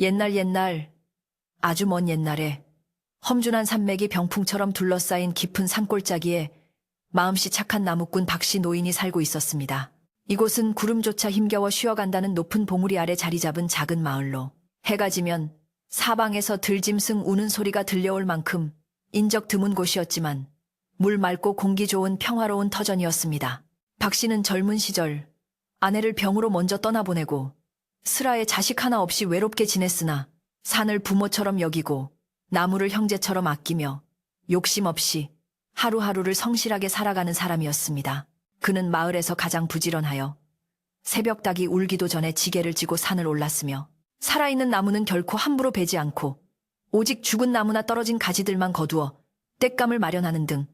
옛날, 아주 먼 옛날에 험준한 산맥이 병풍처럼 둘러싸인 깊은 산골짜기에 마음씨 착한 나무꾼 박씨 노인이 살고 있었습니다. 이곳은 구름조차 힘겨워 쉬어간다는 높은 봉우리 아래 자리 잡은 작은 마을로 해가 지면 사방에서 들짐승 우는 소리가 들려올 만큼 인적 드문 곳이었지만 물 맑고 공기 좋은 평화로운 터전이었습니다. 박씨는 젊은 시절 아내를 병으로 먼저 떠나보내고 슬하에 자식 하나 없이 외롭게 지냈으나 산을 부모처럼 여기고 나무를 형제처럼 아끼며 욕심 없이 하루하루를 성실하게 살아가는 사람이었습니다. 그는 마을에서 가장 부지런하여 새벽닭이 울기도 전에 지게를 지고 산을 올랐으며 살아있는 나무는 결코 함부로 베지 않고 오직 죽은 나무나 떨어진 가지들만 거두어 땔감을 마련하는 등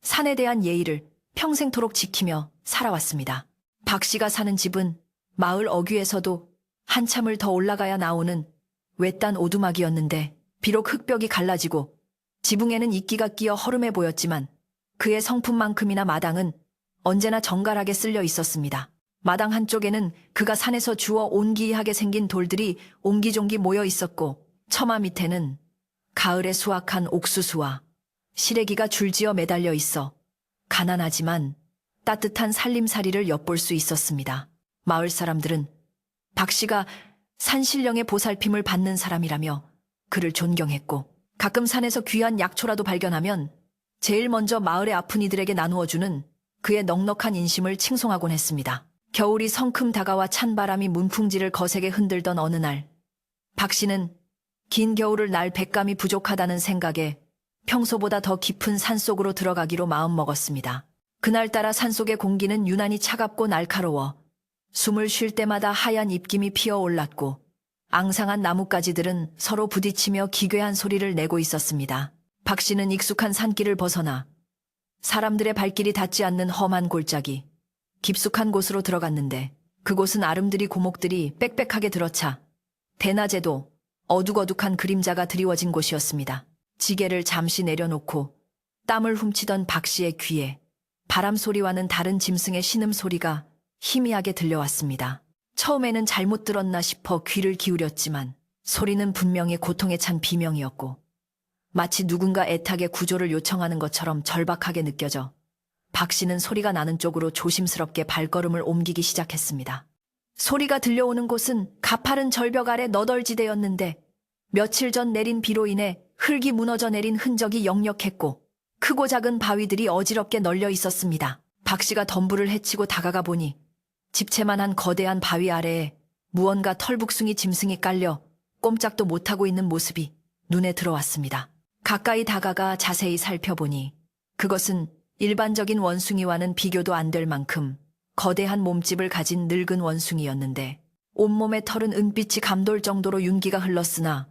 산에 대한 예의를 평생토록 지키며 살아왔습니다. 박씨가 사는 집은 마을 어귀에서도 한참을 더 올라가야 나오는 외딴 오두막이었는데 비록 흙벽이 갈라지고 지붕에는 이끼가 끼어 허름해 보였지만 그의 성품만큼이나 마당은 언제나 정갈하게 쓸려 있었습니다. 마당 한쪽에는 그가 산에서 주워 온기하게 생긴 돌들이 옹기종기 모여 있었고 처마 밑에는 가을에 수확한 옥수수와 시래기가 줄지어 매달려 있어 가난하지만 따뜻한 살림살이를 엿볼 수 있었습니다. 마을 사람들은 박씨가 산신령의 보살핌을 받는 사람이라며 그를 존경했고 가끔 산에서 귀한 약초라도 발견하면 제일 먼저 마을의 아픈 이들에게 나누어주는 그의 넉넉한 인심을 칭송하곤 했습니다. 겨울이 성큼 다가와 찬바람이 문풍지를 거세게 흔들던 어느 날 박씨는 긴 겨울을 날 백감이 부족하다는 생각에 평소보다 더 깊은 산속으로 들어가기로 마음먹었습니다. 그날따라 산속의 공기는 유난히 차갑고 날카로워 숨을 쉴 때마다 하얀 입김이 피어올랐고 앙상한 나뭇가지들은 서로 부딪히며 기괴한 소리를 내고 있었습니다. 박씨는 익숙한 산길을 벗어나 사람들의 발길이 닿지 않는 험한 골짜기, 깊숙한 곳으로 들어갔는데 그곳은 아름드리 고목들이 빽빽하게 들어차 대낮에도 어둑어둑한 그림자가 드리워진 곳이었습니다. 지게를 잠시 내려놓고 땀을 훔치던 박씨의 귀에 바람 소리와는 다른 짐승의 신음소리가 희미하게 들려왔습니다. 처음에는 잘못 들었나 싶어 귀를 기울였지만 소리는 분명히 고통에 찬 비명이었고 마치 누군가 애타게 구조를 요청하는 것처럼 절박하게 느껴져 박씨는 소리가 나는 쪽으로 조심스럽게 발걸음을 옮기기 시작했습니다. 소리가 들려오는 곳은 가파른 절벽 아래 너덜지대였는데 며칠 전 내린 비로 인해 흙이 무너져 내린 흔적이 역력했고 크고 작은 바위들이 어지럽게 널려 있었습니다. 박씨가 덤불을 헤치고 다가가 보니 집채만한 거대한 바위 아래에 무언가 털북숭이 짐승이 깔려 꼼짝도 못하고 있는 모습이 눈에 들어왔습니다. 가까이 다가가 자세히 살펴보니 그것은 일반적인 원숭이와는 비교도 안 될 만큼 거대한 몸집을 가진 늙은 원숭이였는데 온몸의 털은 은빛이 감돌 정도로 윤기가 흘렀으나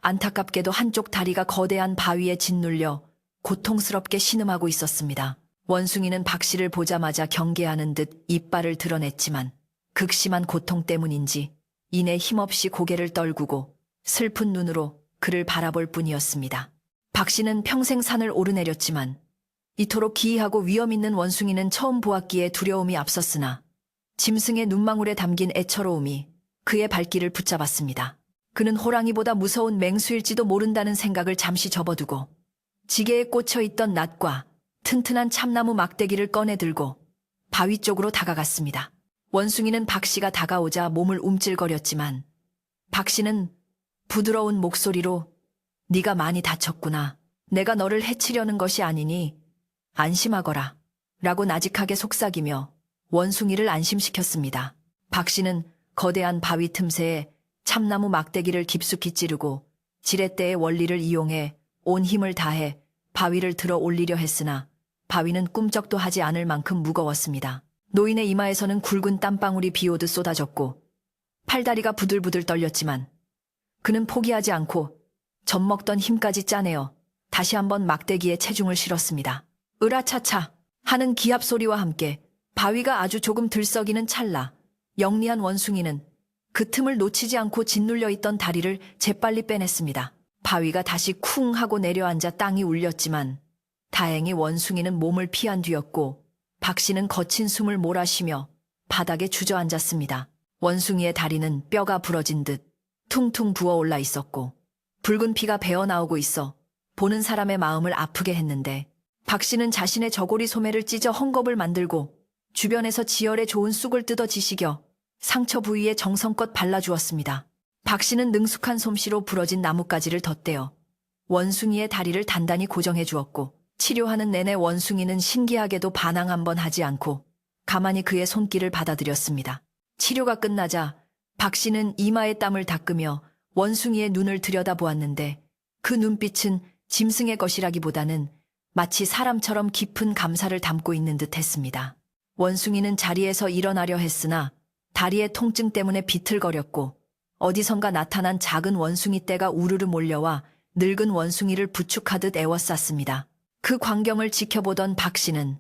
안타깝게도 한쪽 다리가 거대한 바위에 짓눌려 고통스럽게 신음하고 있었습니다. 원숭이는 박씨를 보자마자 경계하는 듯 이빨을 드러냈지만 극심한 고통 때문인지 이내 힘없이 고개를 떨구고 슬픈 눈으로 그를 바라볼 뿐이었습니다. 박씨는 평생 산을 오르내렸지만 이토록 기이하고 위험 있는 원숭이는 처음 보았기에 두려움이 앞섰으나 짐승의 눈망울에 담긴 애처로움이 그의 발길을 붙잡았습니다. 그는 호랑이보다 무서운 맹수일지도 모른다는 생각을 잠시 접어두고 지게에 꽂혀있던 낫과 튼튼한 참나무 막대기를 꺼내 들고 바위 쪽으로 다가갔습니다. 원숭이는 박씨가 다가오자 몸을 움찔거렸지만 박씨는 부드러운 목소리로 네가 많이 다쳤구나. 내가 너를 해치려는 것이 아니니 안심하거라 라고 나직하게 속삭이며 원숭이를 안심시켰습니다. 박씨는 거대한 바위 틈새에 참나무 막대기를 깊숙이 찌르고 지렛대의 원리를 이용해 온 힘을 다해 바위를 들어 올리려 했으나 바위는 꿈쩍도 하지 않을 만큼 무거웠습니다. 노인의 이마에서는 굵은 땀방울이 비오듯 쏟아졌고 팔다리가 부들부들 떨렸지만 그는 포기하지 않고 젖먹던 힘까지 짜내어 다시 한번 막대기에 체중을 실었습니다. 으라차차 하는 기합 소리와 함께 바위가 아주 조금 들썩이는 찰나 영리한 원숭이는 그 틈을 놓치지 않고 짓눌려 있던 다리를 재빨리 빼냈습니다. 바위가 다시 쿵 하고 내려앉아 땅이 울렸지만 다행히 원숭이는 몸을 피한 뒤였고 박씨는 거친 숨을 몰아쉬며 바닥에 주저앉았습니다. 원숭이의 다리는 뼈가 부러진 듯 퉁퉁 부어올라 있었고 붉은 피가 배어나오고 있어 보는 사람의 마음을 아프게 했는데 박 씨는 자신의 저고리 소매를 찢어 헝겊을 만들고 주변에서 지혈에 좋은 쑥을 뜯어 지식여 상처 부위에 정성껏 발라주었습니다. 박 씨는 능숙한 솜씨로 부러진 나뭇가지를 덧대어 원숭이의 다리를 단단히 고정해 주었고 치료하는 내내 원숭이는 신기하게도 반항 한 번 하지 않고 가만히 그의 손길을 받아들였습니다. 치료가 끝나자 박 씨는 이마에 땀을 닦으며 원숭이의 눈을 들여다보았는데 그 눈빛은 짐승의 것이라기보다는 마치 사람처럼 깊은 감사를 담고 있는 듯 했습니다. 원숭이는 자리에서 일어나려 했으나 다리의 통증 때문에 비틀거렸고 어디선가 나타난 작은 원숭이 떼가 우르르 몰려와 늙은 원숭이를 부축하듯 애워쌌습니다. 그 광경을 지켜보던 박 씨는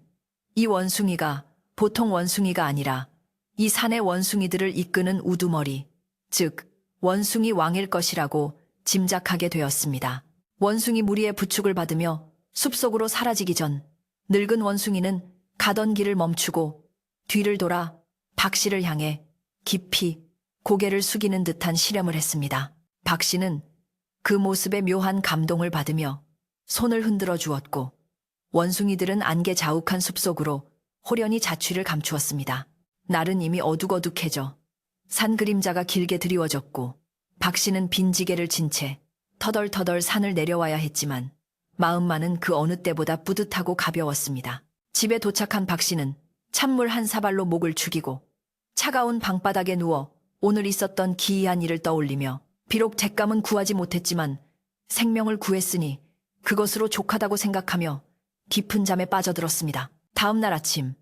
이 원숭이가 보통 원숭이가 아니라 이 산의 원숭이들을 이끄는 우두머리, 즉 원숭이 왕일 것이라고 짐작하게 되었습니다. 원숭이 무리의 부축을 받으며 숲속으로 사라지기 전 늙은 원숭이는 가던 길을 멈추고 뒤를 돌아 박 씨를 향해 깊이 고개를 숙이는 듯한 시름을 했습니다. 박 씨는 그 모습에 묘한 감동을 받으며 손을 흔들어 주었고 원숭이들은 안개 자욱한 숲속으로 호련히 자취를 감추었습니다. 날은 이미 어둑어둑해져 산 그림자가 길게 드리워졌고 박 씨는 빈지게를 진 채 터덜터덜 산을 내려와야 했지만 마음만은 그 어느 때보다 뿌듯하고 가벼웠습니다. 집에 도착한 박 씨는 찬물 한 사발로 목을 축이고 차가운 방바닥에 누워 오늘 있었던 기이한 일을 떠올리며 비록 잿감은 구하지 못했지만 생명을 구했으니 그것으로 족하다고 생각하며 깊은 잠에 빠져들었습니다. 다음 날 아침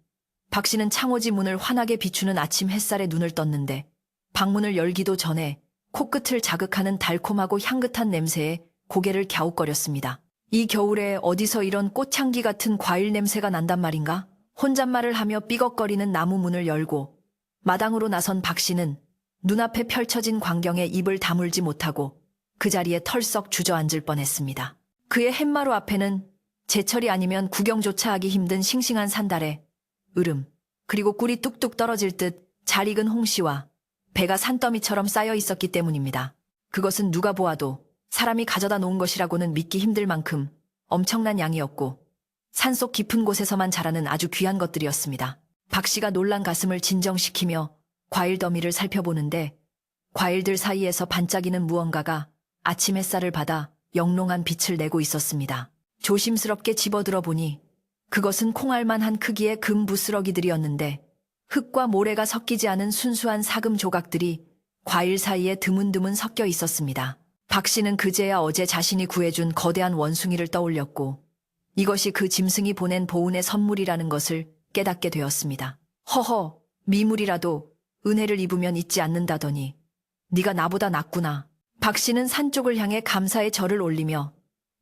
박 씨는 창호지 문을 환하게 비추는 아침 햇살에 눈을 떴는데 방문을 열기도 전에 코끝을 자극하는 달콤하고 향긋한 냄새에 고개를 갸웃거렸습니다. 이 겨울에 어디서 이런 꽃향기 같은 과일 냄새가 난단 말인가? 혼잣말을 하며 삐걱거리는 나무 문을 열고 마당으로 나선 박 씨는 눈앞에 펼쳐진 광경에 입을 다물지 못하고 그 자리에 털썩 주저앉을 뻔했습니다. 그의 햇마루 앞에는 제철이 아니면 구경조차 하기 힘든 싱싱한 산달에 으름, 그리고 꿀이 뚝뚝 떨어질 듯 잘 익은 홍시와 배가 산더미처럼 쌓여 있었기 때문입니다. 그것은 누가 보아도 사람이 가져다 놓은 것이라고는 믿기 힘들 만큼 엄청난 양이었고 산속 깊은 곳에서만 자라는 아주 귀한 것들이었습니다. 박 씨가 놀란 가슴을 진정시키며 과일 더미를 살펴보는데 과일들 사이에서 반짝이는 무언가가 아침 햇살을 받아 영롱한 빛을 내고 있었습니다. 조심스럽게 집어들어 보니 그것은 콩알만한 크기의 금 부스러기들이었는데 흙과 모래가 섞이지 않은 순수한 사금 조각들이 과일 사이에 드문드문 섞여 있었습니다. 박 씨는 그제야 어제 자신이 구해준 거대한 원숭이를 떠올렸고 이것이 그 짐승이 보낸 보은의 선물이라는 것을 깨닫게 되었습니다. 허허, 미물이라도 은혜를 입으면 잊지 않는다더니 네가 나보다 낫구나. 박 씨는 산 쪽을 향해 감사의 절을 올리며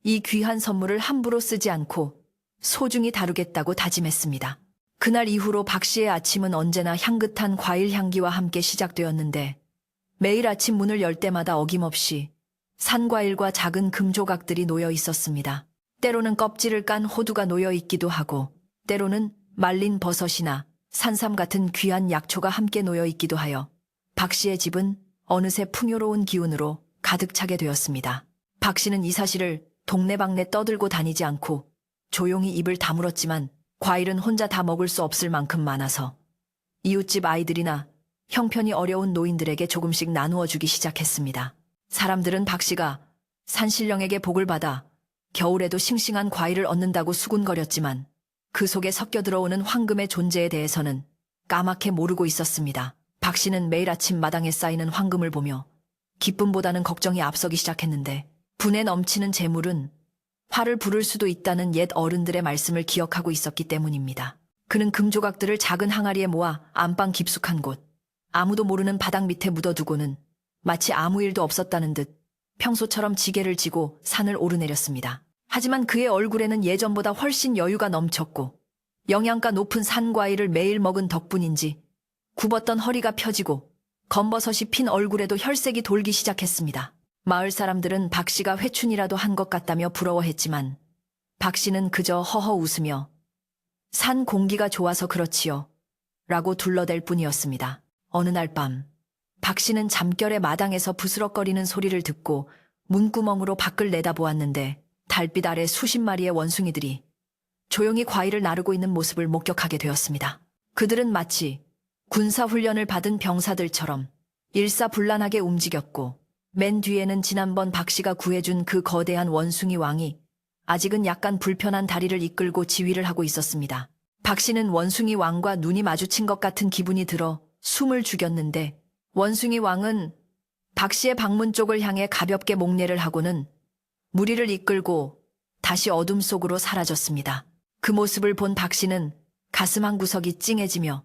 이 귀한 선물을 함부로 쓰지 않고 소중히 다루겠다고 다짐했습니다. 그날 이후로 박 씨의 아침은 언제나 향긋한 과일 향기와 함께 시작되었는데 매일 아침 문을 열 때마다 어김없이 산과일과 작은 금조각들이 놓여 있었습니다. 때로는 껍질을 깐 호두가 놓여 있기도 하고 때로는 말린 버섯이나 산삼 같은 귀한 약초가 함께 놓여 있기도 하여 박 씨의 집은 어느새 풍요로운 기운으로 가득 차게 되었습니다. 박 씨는 이 사실을 동네방네 떠들고 다니지 않고 조용히 입을 다물었지만 과일은 혼자 다 먹을 수 없을 만큼 많아서 이웃집 아이들이나 형편이 어려운 노인들에게 조금씩 나누어 주기 시작했습니다. 사람들은 박 씨가 산신령에게 복을 받아 겨울에도 싱싱한 과일을 얻는다고 수군거렸지만 그 속에 섞여 들어오는 황금의 존재에 대해서는 까맣게 모르고 있었습니다. 박 씨는 매일 아침 마당에 쌓이는 황금을 보며 기쁨보다는 걱정이 앞서기 시작했는데 분에 넘치는 재물은 화를 부를 수도 있다는 옛 어른들의 말씀을 기억하고 있었기 때문입니다. 그는 금조각들을 작은 항아리에 모아 안방 깊숙한 곳, 아무도 모르는 바닥 밑에 묻어두고는 마치 아무 일도 없었다는 듯 평소처럼 지게를 지고 산을 오르내렸습니다. 하지만 그의 얼굴에는 예전보다 훨씬 여유가 넘쳤고 영양가 높은 산과일을 매일 먹은 덕분인지 굽었던 허리가 펴지고 검버섯이 핀 얼굴에도 혈색이 돌기 시작했습니다. 마을 사람들은 박 씨가 회춘이라도 한 것 같다며 부러워했지만 박 씨는 그저 허허 웃으며 산 공기가 좋아서 그렇지요 라고 둘러댈 뿐이었습니다. 어느 날 밤 박 씨는 잠결에 마당에서 부스럭거리는 소리를 듣고 문구멍으로 밖을 내다보았는데 달빛 아래 수십 마리의 원숭이들이 조용히 과일을 나르고 있는 모습을 목격하게 되었습니다. 그들은 마치 군사훈련을 받은 병사들처럼 일사불란하게 움직였고 맨 뒤에는 지난번 박 씨가 구해준 그 거대한 원숭이 왕이 아직은 약간 불편한 다리를 이끌고 지휘를 하고 있었습니다. 박 씨는 원숭이 왕과 눈이 마주친 것 같은 기분이 들어 숨을 죽였는데 원숭이 왕은 박 씨의 방문 쪽을 향해 가볍게 목례를 하고는 무리를 이끌고 다시 어둠 속으로 사라졌습니다. 그 모습을 본 박 씨는 가슴 한 구석이 찡해지며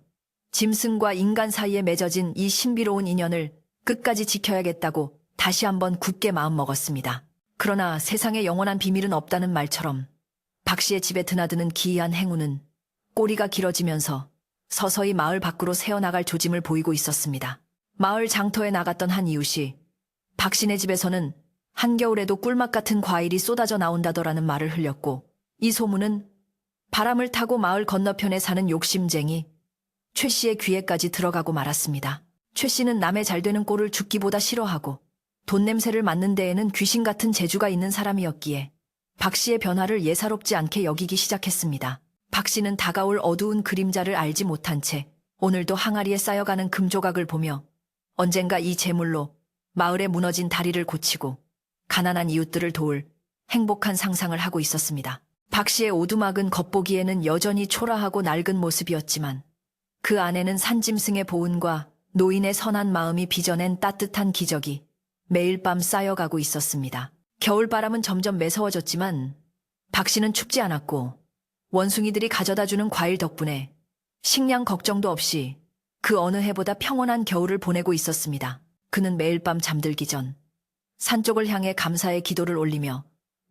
짐승과 인간 사이에 맺어진 이 신비로운 인연을 끝까지 지켜야겠다고 다시 한번 굳게 마음먹었습니다. 그러나 세상에 영원한 비밀은 없다는 말처럼 박 씨의 집에 드나드는 기이한 행운은 꼬리가 길어지면서 서서히 마을 밖으로 새어나갈 조짐을 보이고 있었습니다. 마을 장터에 나갔던 한 이웃이 박 씨네 집에서는 한겨울에도 꿀맛 같은 과일이 쏟아져 나온다더라는 말을 흘렸고 이 소문은 바람을 타고 마을 건너편에 사는 욕심쟁이 최 씨의 귀에까지 들어가고 말았습니다. 최 씨는 남의 잘 되는 꼴을 죽기보다 싫어하고 돈 냄새를 맡는 데에는 귀신 같은 재주가 있는 사람이었기에 박 씨의 변화를 예사롭지 않게 여기기 시작했습니다. 박 씨는 다가올 어두운 그림자를 알지 못한 채 오늘도 항아리에 쌓여가는 금조각을 보며 언젠가 이 재물로 마을의 무너진 다리를 고치고 가난한 이웃들을 도울 행복한 상상을 하고 있었습니다. 박 씨의 오두막은 겉보기에는 여전히 초라하고 낡은 모습이었지만 그 안에는 산짐승의 보은과 노인의 선한 마음이 빚어낸 따뜻한 기적이 매일 밤 쌓여가고 있었습니다. 겨울바람은 점점 매서워졌지만 박 씨는 춥지 않았고 원숭이들이 가져다주는 과일 덕분에 식량 걱정도 없이 그 어느 해보다 평온한 겨울을 보내고 있었습니다. 그는 매일 밤 잠들기 전 산 쪽을 향해 감사의 기도를 올리며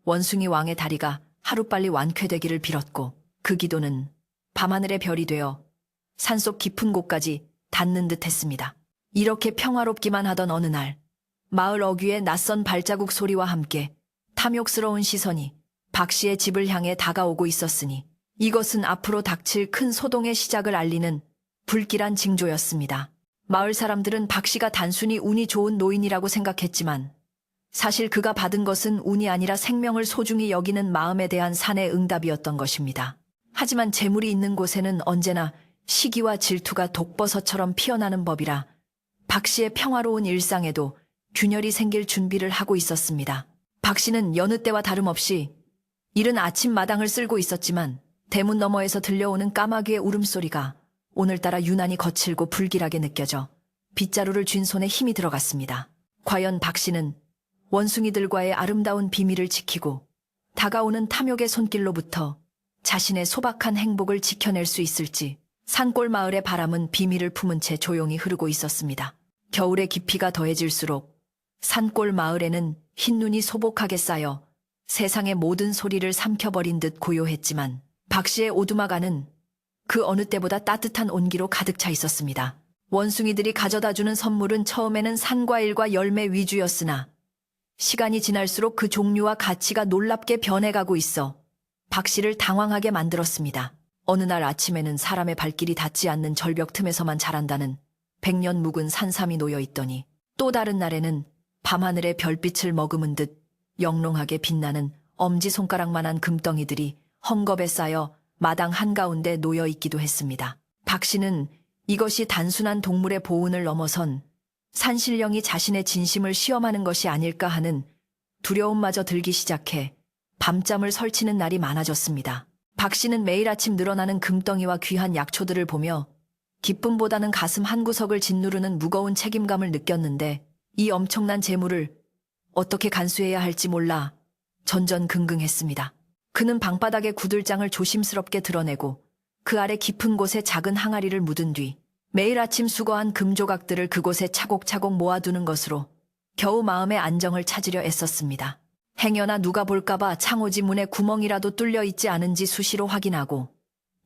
원숭이 왕의 다리가 하루빨리 완쾌되기를 빌었고 그 기도는 밤하늘의 별이 되어 산속 깊은 곳까지 닿는 듯 했습니다. 이렇게 평화롭기만 하던 어느 날 마을 어귀의 낯선 발자국 소리와 함께 탐욕스러운 시선이 박 씨의 집을 향해 다가오고 있었으니 이것은 앞으로 닥칠 큰 소동의 시작을 알리는 불길한 징조였습니다. 마을 사람들은 박 씨가 단순히 운이 좋은 노인이라고 생각했지만 사실 그가 받은 것은 운이 아니라 생명을 소중히 여기는 마음에 대한 산의 응답이었던 것입니다. 하지만 재물이 있는 곳에는 언제나 시기와 질투가 독버섯처럼 피어나는 법이라 박 씨의 평화로운 일상에도 균열이 생길 준비를 하고 있었습니다. 박 씨는 여느 때와 다름없이 이른 아침 마당을 쓸고 있었지만 대문 너머에서 들려오는 까마귀의 울음소리가 오늘따라 유난히 거칠고 불길하게 느껴져 빗자루를 쥔 손에 힘이 들어갔습니다. 과연 박 씨는 원숭이들과의 아름다운 비밀을 지키고 다가오는 탐욕의 손길로부터 자신의 소박한 행복을 지켜낼 수 있을지 산골 마을의 바람은 비밀을 품은 채 조용히 흐르고 있었습니다. 겨울의 깊이가 더해질수록 산골 마을에는 흰눈이 소복하게 쌓여 세상의 모든 소리를 삼켜버린 듯 고요했지만 박 씨의 오두막 안은 그 어느 때보다 따뜻한 온기로 가득 차 있었습니다. 원숭이들이 가져다주는 선물은 처음에는 산과일과 열매 위주였으나 시간이 지날수록 그 종류와 가치가 놀랍게 변해가고 있어 박 씨를 당황하게 만들었습니다. 어느 날 아침에는 사람의 발길이 닿지 않는 절벽 틈에서만 자란다는 100년 묵은 산삼이 놓여 있더니 또 다른 날에는 밤하늘의 별빛을 머금은 듯 영롱하게 빛나는 엄지손가락만한 금덩이들이 헝겊에 쌓여 마당 한가운데 놓여 있기도 했습니다. 박 씨는 이것이 단순한 동물의 보은을 넘어선 산신령이 자신의 진심을 시험하는 것이 아닐까 하는 두려움마저 들기 시작해 밤잠을 설치는 날이 많아졌습니다. 박 씨는 매일 아침 늘어나는 금덩이와 귀한 약초들을 보며 기쁨보다는 가슴 한구석을 짓누르는 무거운 책임감을 느꼈는데 이 엄청난 재물을 어떻게 간수해야 할지 몰라 전전긍긍했습니다. 그는 방바닥에 구들장을 조심스럽게 드러내고 그 아래 깊은 곳에 작은 항아리를 묻은 뒤 매일 아침 수거한 금조각들을 그곳에 차곡차곡 모아두는 것으로 겨우 마음의 안정을 찾으려 애썼습니다. 행여나 누가 볼까봐 창호지 문에 구멍이라도 뚫려 있지 않은지 수시로 확인하고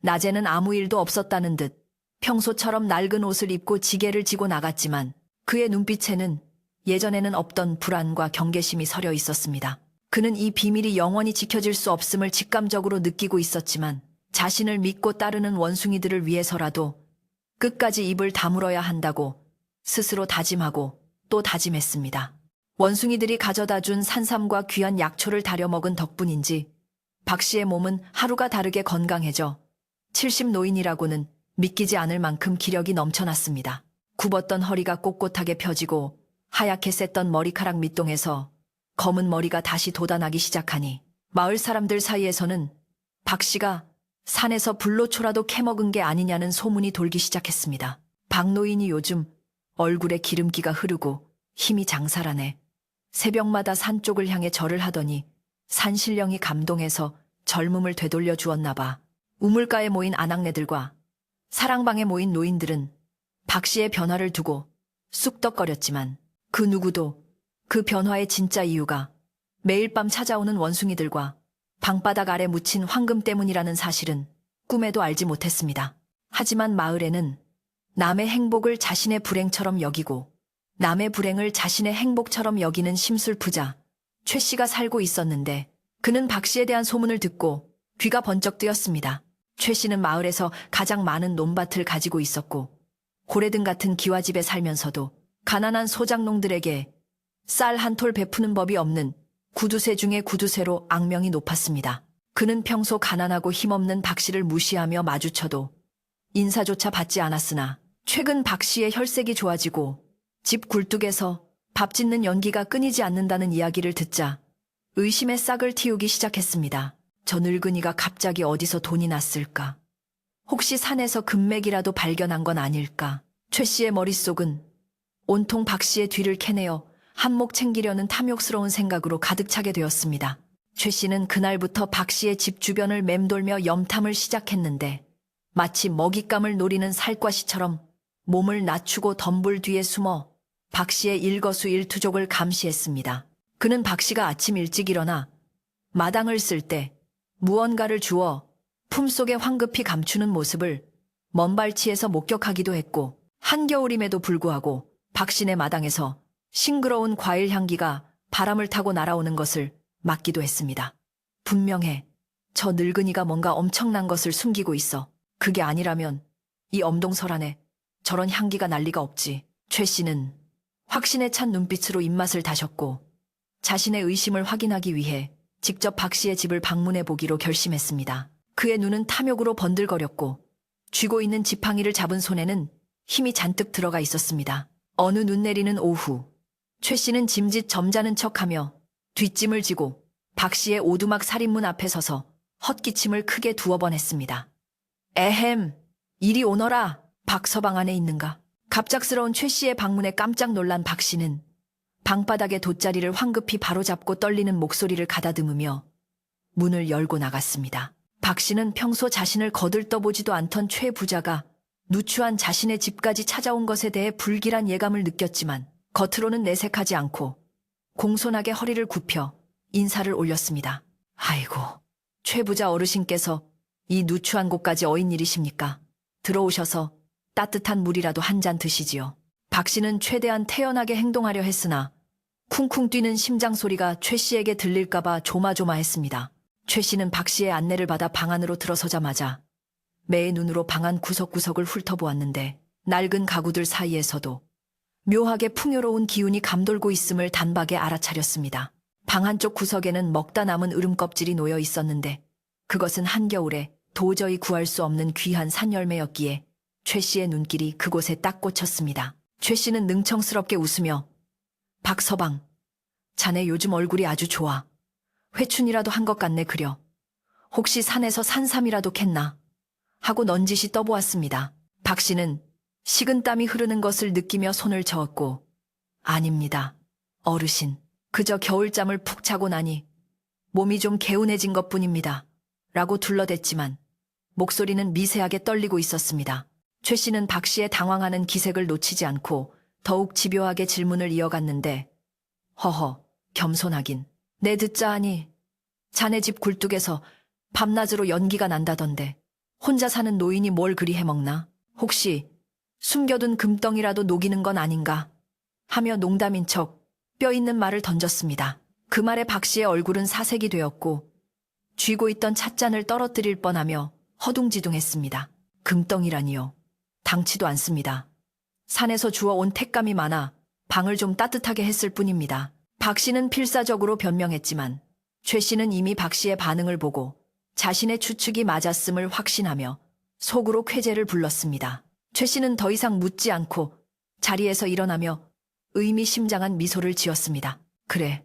낮에는 아무 일도 없었다는 듯 평소처럼 낡은 옷을 입고 지게를 지고 나갔지만 그의 눈빛에는 예전에는 없던 불안과 경계심이 서려 있었습니다. 그는 이 비밀이 영원히 지켜질 수 없음을 직감적으로 느끼고 있었지만 자신을 믿고 따르는 원숭이들을 위해서라도 끝까지 입을 다물어야 한다고 스스로 다짐하고 또 다짐했습니다. 원숭이들이 가져다 준 산삼과 귀한 약초를 다려 먹은 덕분인지 박 씨의 몸은 하루가 다르게 건강해져 70 노인이라고는 믿기지 않을 만큼 기력이 넘쳐났습니다. 굽었던 허리가 꼿꼿하게 펴지고 하얗게 셌던 머리카락 밑동에서 검은 머리가 다시 돋아나기 시작하니 마을 사람들 사이에서는 박 씨가 산에서 불로초라도 캐먹은 게 아니냐는 소문이 돌기 시작했습니다. 박 노인이 요즘 얼굴에 기름기가 흐르고 힘이 장사라네. 새벽마다 산 쪽을 향해 절을 하더니 산신령이 감동해서 젊음을 되돌려 주었나 봐. 우물가에 모인 아낙네들과 사랑방에 모인 노인들은 박 씨의 변화를 두고 쑥덕거렸지만 그 누구도 그 변화의 진짜 이유가 매일 밤 찾아오는 원숭이들과 방바닥 아래 묻힌 황금 때문이라는 사실은 꿈에도 알지 못했습니다. 하지만 마을에는 남의 행복을 자신의 불행처럼 여기고 남의 불행을 자신의 행복처럼 여기는 심술부자 최 씨가 살고 있었는데 그는 박 씨에 대한 소문을 듣고 귀가 번쩍 뜨였습니다. 최 씨는 마을에서 가장 많은 논밭을 가지고 있었고 고래등 같은 기와집에 살면서도 가난한 소작농들에게 쌀 한 톨 베푸는 법이 없는 구두쇠 중에 구두쇠로 악명이 높았습니다. 그는 평소 가난하고 힘없는 박 씨를 무시하며 마주쳐도 인사조차 받지 않았으나 최근 박 씨의 혈색이 좋아지고 집 굴뚝에서 밥 짓는 연기가 끊이지 않는다는 이야기를 듣자 의심의 싹을 틔우기 시작했습니다. 저 늙은이가 갑자기 어디서 돈이 났을까? 혹시 산에서 금맥이라도 발견한 건 아닐까? 최 씨의 머릿속은 온통 박 씨의 뒤를 캐내어 한몫 챙기려는 탐욕스러운 생각으로 가득 차게 되었습니다. 최 씨는 그날부터 박 씨의 집 주변을 맴돌며 염탐을 시작했는데 마치 먹잇감을 노리는 살갗이처럼 몸을 낮추고 덤불 뒤에 숨어 박 씨의 일거수일투족을 감시했습니다. 그는 박 씨가 아침 일찍 일어나 마당을 쓸 때 무언가를 주워 품속에 황급히 감추는 모습을 먼발치에서 목격하기도 했고 한겨울임에도 불구하고 박 씨네 마당에서 싱그러운 과일 향기가 바람을 타고 날아오는 것을 맡기도 했습니다. 분명해. 저 늙은이가 뭔가 엄청난 것을 숨기고 있어. 그게 아니라면 이 엄동설 안에 저런 향기가 날 리가 없지. 최 씨는 확신에 찬 눈빛으로 입맛을 다셨고 자신의 의심을 확인하기 위해 직접 박 씨의 집을 방문해 보기로 결심했습니다. 그의 눈은 탐욕으로 번들거렸고 쥐고 있는 지팡이를 잡은 손에는 힘이 잔뜩 들어가 있었습니다. 어느 눈 내리는 오후 최 씨는 짐짓 점잖은 척하며 뒷짐을 지고 박 씨의 오두막 살인문 앞에 서서 헛기침을 크게 두어 번 했습니다. 에헴, 이리 오너라. 박 서방 안에 있는가? 갑작스러운 최 씨의 방문에 깜짝 놀란 박 씨는 방바닥의 돗자리를 황급히 바로잡고 떨리는 목소리를 가다듬으며 문을 열고 나갔습니다. 박 씨는 평소 자신을 거들떠보지도 않던 최 부자가 누추한 자신의 집까지 찾아온 것에 대해 불길한 예감을 느꼈지만 겉으로는 내색하지 않고 공손하게 허리를 굽혀 인사를 올렸습니다. 아이고, 최 부자 어르신께서 이 누추한 곳까지 어인 일이십니까? 들어오셔서 따뜻한 물이라도 한 잔 드시지요. 박 씨는 최대한 태연하게 행동하려 했으나 쿵쿵 뛰는 심장 소리가 최 씨에게 들릴까봐 조마조마했습니다. 최 씨는 박 씨의 안내를 받아 방 안으로 들어서자마자 매의 눈으로 방 안 구석구석을 훑어보았는데 낡은 가구들 사이에서도 묘하게 풍요로운 기운이 감돌고 있음을 단박에 알아차렸습니다. 방 한쪽 구석에는 먹다 남은 으름 껍질이 놓여 있었는데 그것은 한겨울에 도저히 구할 수 없는 귀한 산열매였기에 최 씨의 눈길이 그곳에 딱 꽂혔습니다. 최 씨는 능청스럽게 웃으며 박 서방, 자네 요즘 얼굴이 아주 좋아. 회춘이라도 한 것 같네 그려. 혹시 산에서 산삼이라도 캤나? 하고 넌지시 떠보았습니다. 박 씨는 식은땀이 흐르는 것을 느끼며 손을 저었고 아닙니다. 어르신, 그저 겨울잠을 푹 자고 나니 몸이 좀 개운해진 것뿐입니다. 라고 둘러댔지만 목소리는 미세하게 떨리고 있었습니다. 최 씨는 박 씨의 당황하는 기색을 놓치지 않고 더욱 집요하게 질문을 이어갔는데 허허, 겸손하긴. 내 듣자 하니 자네 집 굴뚝에서 밤낮으로 연기가 난다던데 혼자 사는 노인이 뭘 그리 해먹나? 혹시 숨겨둔 금덩이라도 녹이는 건 아닌가? 하며 농담인 척 뼈 있는 말을 던졌습니다. 그 말에 박 씨의 얼굴은 사색이 되었고 쥐고 있던 찻잔을 떨어뜨릴 뻔하며 허둥지둥했습니다. 금덩이라니요. 당치도 않습니다. 산에서 주워온 택감이 많아 방을 좀 따뜻하게 했을 뿐입니다. 박 씨는 필사적으로 변명했지만 최 씨는 이미 박 씨의 반응을 보고 자신의 추측이 맞았음을 확신하며 속으로 쾌재를 불렀습니다. 최 씨는 더 이상 묻지 않고 자리에서 일어나며 의미심장한 미소를 지었습니다. 그래,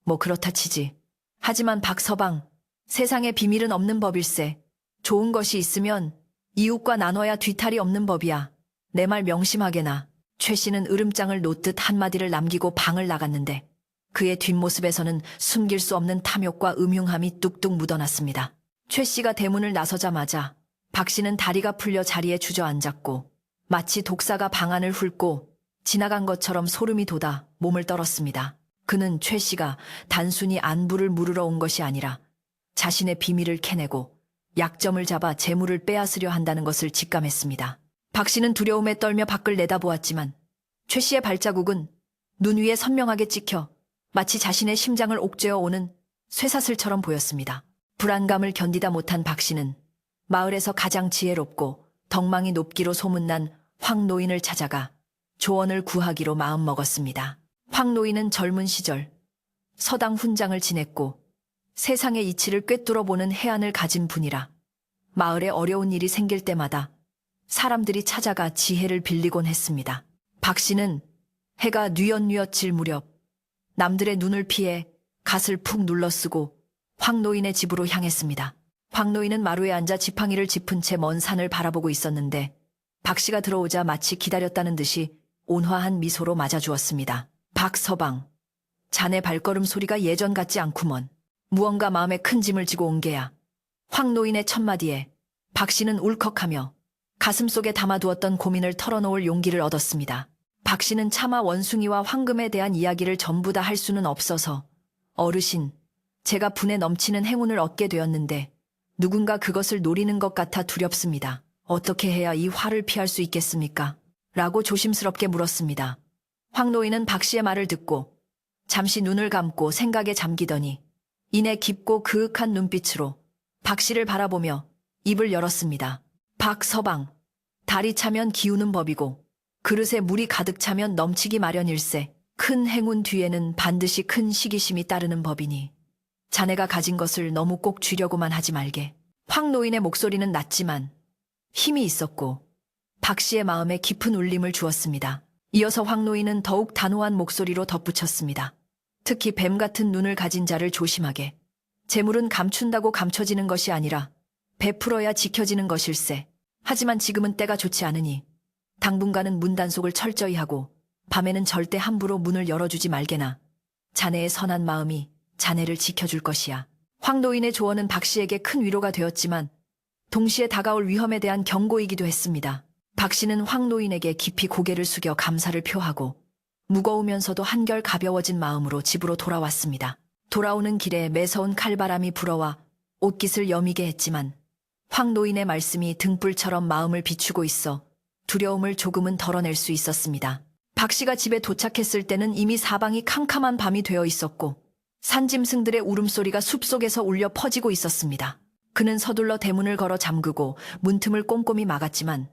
뭐 그렇다 치지. 하지만 박서방, 세상에 비밀은 없는 법일세. 좋은 것이 있으면 이웃과 나눠야 뒤탈이 없는 법이야. 내 말 명심하게나. 최 씨는 으름장을 놓듯 한마디를 남기고 방을 나갔는데 그의 뒷모습에서는 숨길 수 없는 탐욕과 음흉함이 뚝뚝 묻어났습니다. 최 씨가 대문을 나서자마자 박 씨는 다리가 풀려 자리에 주저앉았고 마치 독사가 방 안을 훑고 지나간 것처럼 소름이 돋아 몸을 떨었습니다. 그는 최 씨가 단순히 안부를 물으러 온 것이 아니라 자신의 비밀을 캐내고 약점을 잡아 재물을 빼앗으려 한다는 것을 직감했습니다. 박 씨는 두려움에 떨며 밖을 내다보았지만 최 씨의 발자국은 눈 위에 선명하게 찍혀 마치 자신의 심장을 옥죄어 오는 쇠사슬처럼 보였습니다. 불안감을 견디다 못한 박 씨는 마을에서 가장 지혜롭고 덕망이 높기로 소문난 황 노인을 찾아가 조언을 구하기로 마음먹었습니다. 황 노인은 젊은 시절 서당 훈장을 지냈고 세상의 이치를 꿰뚫어보는 해안을 가진 분이라 마을에 어려운 일이 생길 때마다 사람들이 찾아가 지혜를 빌리곤 했습니다. 박 씨는 해가 뉘엿뉘엿 질 무렵 남들의 눈을 피해 갓을 푹 눌러쓰고 황 노인의 집으로 향했습니다. 황 노인은 마루에 앉아 지팡이를 짚은 채 먼 산을 바라보고 있었는데 박 씨가 들어오자 마치 기다렸다는 듯이 온화한 미소로 맞아주었습니다. 박서방, 자네 발걸음 소리가 예전 같지 않구먼. 무언가 마음에 큰 짐을 지고 온 게야. 황 노인의 첫마디에 박 씨는 울컥하며 가슴속에 담아두었던 고민을 털어놓을 용기를 얻었습니다. 박 씨는 차마 원숭이와 황금에 대한 이야기를 전부 다 할 수는 없어서 어르신, 제가 분에 넘치는 행운을 얻게 되었는데 누군가 그것을 노리는 것 같아 두렵습니다. 어떻게 해야 이 화를 피할 수 있겠습니까? 라고 조심스럽게 물었습니다. 황 노인은 박 씨의 말을 듣고 잠시 눈을 감고 생각에 잠기더니 이내 깊고 그윽한 눈빛으로 박 씨를 바라보며 입을 열었습니다. 박서방, 달이 차면 기우는 법이고 그릇에 물이 가득 차면 넘치기 마련일세. 큰 행운 뒤에는 반드시 큰 시기심이 따르는 법이니 자네가 가진 것을 너무 꼭 쥐려고만 하지 말게. 황 노인의 목소리는 낮지만 힘이 있었고 박 씨의 마음에 깊은 울림을 주었습니다. 이어서 황 노인은 더욱 단호한 목소리로 덧붙였습니다. 특히 뱀 같은 눈을 가진 자를 조심하게. 재물은 감춘다고 감춰지는 것이 아니라 베풀어야 지켜지는 것일세. 하지만 지금은 때가 좋지 않으니 당분간은 문 단속을 철저히 하고 밤에는 절대 함부로 문을 열어주지 말게나. 자네의 선한 마음이 자네를 지켜줄 것이야. 황 노인의 조언은 박 씨에게 큰 위로가 되었지만 동시에 다가올 위험에 대한 경고이기도 했습니다. 박 씨는 황 노인에게 깊이 고개를 숙여 감사를 표하고 무거우면서도 한결 가벼워진 마음으로 집으로 돌아왔습니다. 돌아오는 길에 매서운 칼바람이 불어와 옷깃을 여미게 했지만 황 노인의 말씀이 등불처럼 마음을 비추고 있어 두려움을 조금은 덜어낼 수 있었습니다. 박 씨가 집에 도착했을 때는 이미 사방이 캄캄한 밤이 되어 있었고 산짐승들의 울음소리가 숲속에서 울려 퍼지고 있었습니다. 그는 서둘러 대문을 걸어 잠그고 문틈을 꼼꼼히 막았지만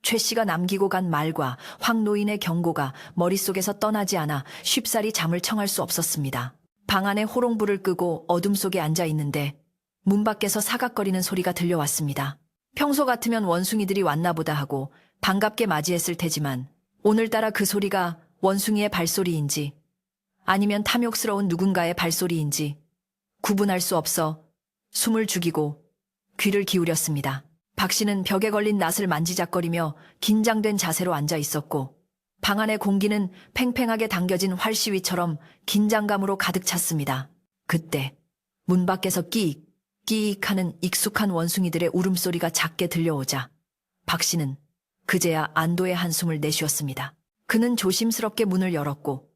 최 씨가 남기고 간 말과 황 노인의 경고가 머릿속에서 떠나지 않아 쉽사리 잠을 청할 수 없었습니다. 방 안에 호롱불을 끄고 어둠 속에 앉아 있는데 문 밖에서 사각거리는 소리가 들려왔습니다. 평소 같으면 원숭이들이 왔나 보다 하고 반갑게 맞이했을 테지만 오늘따라 그 소리가 원숭이의 발소리인지 아니면 탐욕스러운 누군가의 발소리인지 구분할 수 없어 숨을 죽이고 귀를 기울였습니다. 박 씨는 벽에 걸린 낫을 만지작거리며 긴장된 자세로 앉아 있었고 방 안의 공기는 팽팽하게 당겨진 활시위처럼 긴장감으로 가득 찼습니다. 그때 문 밖에서 끼익 끼익 하는 익숙한 원숭이들의 울음소리가 작게 들려오자 박 씨는 그제야 안도의 한숨을 내쉬었습니다. 그는 조심스럽게 문을 열었고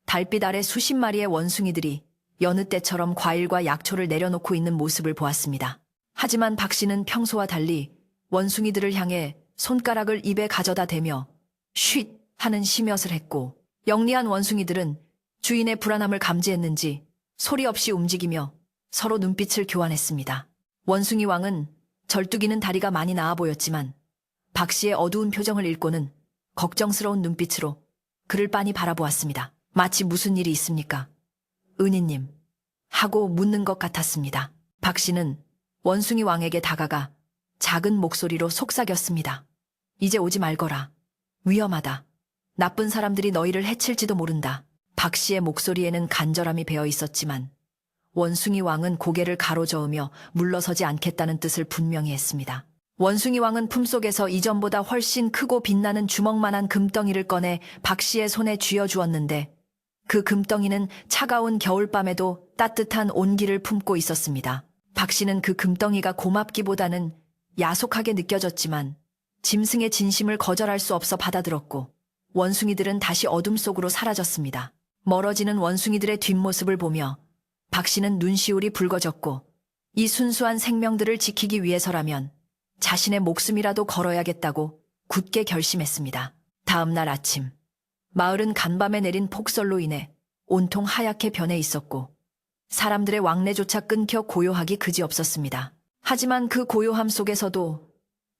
달빛 아래 수십 마리의 원숭이들이 여느 때처럼 과일과 약초를 내려놓고 있는 모습을 보았습니다. 하지만 박 씨는 평소와 달리 원숭이들을 향해 손가락을 입에 가져다 대며 쉿 하는 심엿을 했고 영리한 원숭이들은 주인의 불안함을 감지했는지 소리 없이 움직이며 서로 눈빛을 교환했습니다. 원숭이 왕은 절뚝이는 다리가 많이 나아 보였지만 박 씨의 어두운 표정을 읽고는 걱정스러운 눈빛으로 그를 빤히 바라보았습니다. 마치 무슨 일이 있습니까? 은희님. 하고 묻는 것 같았습니다. 박 씨는 원숭이 왕에게 다가가 작은 목소리로 속삭였습니다. 이제 오지 말거라. 위험하다. 나쁜 사람들이 너희를 해칠지도 모른다. 박 씨의 목소리에는 간절함이 배어 있었지만 원숭이 왕은 고개를 가로저으며 물러서지 않겠다는 뜻을 분명히 했습니다. 원숭이 왕은 품속에서 이전보다 훨씬 크고 빛나는 주먹만한 금덩이를 꺼내 박 씨의 손에 쥐어주었는데 그 금덩이는 차가운 겨울밤에도 따뜻한 온기를 품고 있었습니다. 박 씨는 그 금덩이가 고맙기보다는 야속하게 느껴졌지만 짐승의 진심을 거절할 수 없어 받아들었고 원숭이들은 다시 어둠 속으로 사라졌습니다. 멀어지는 원숭이들의 뒷모습을 보며 박 씨는 눈시울이 붉어졌고 이 순수한 생명들을 지키기 위해서라면 자신의 목숨이라도 걸어야겠다고 굳게 결심했습니다. 다음 날 아침, 마을은 간밤에 내린 폭설로 인해 온통 하얗게 변해 있었고 사람들의 왕래조차 끊겨 고요하기 그지없었습니다. 하지만 그 고요함 속에서도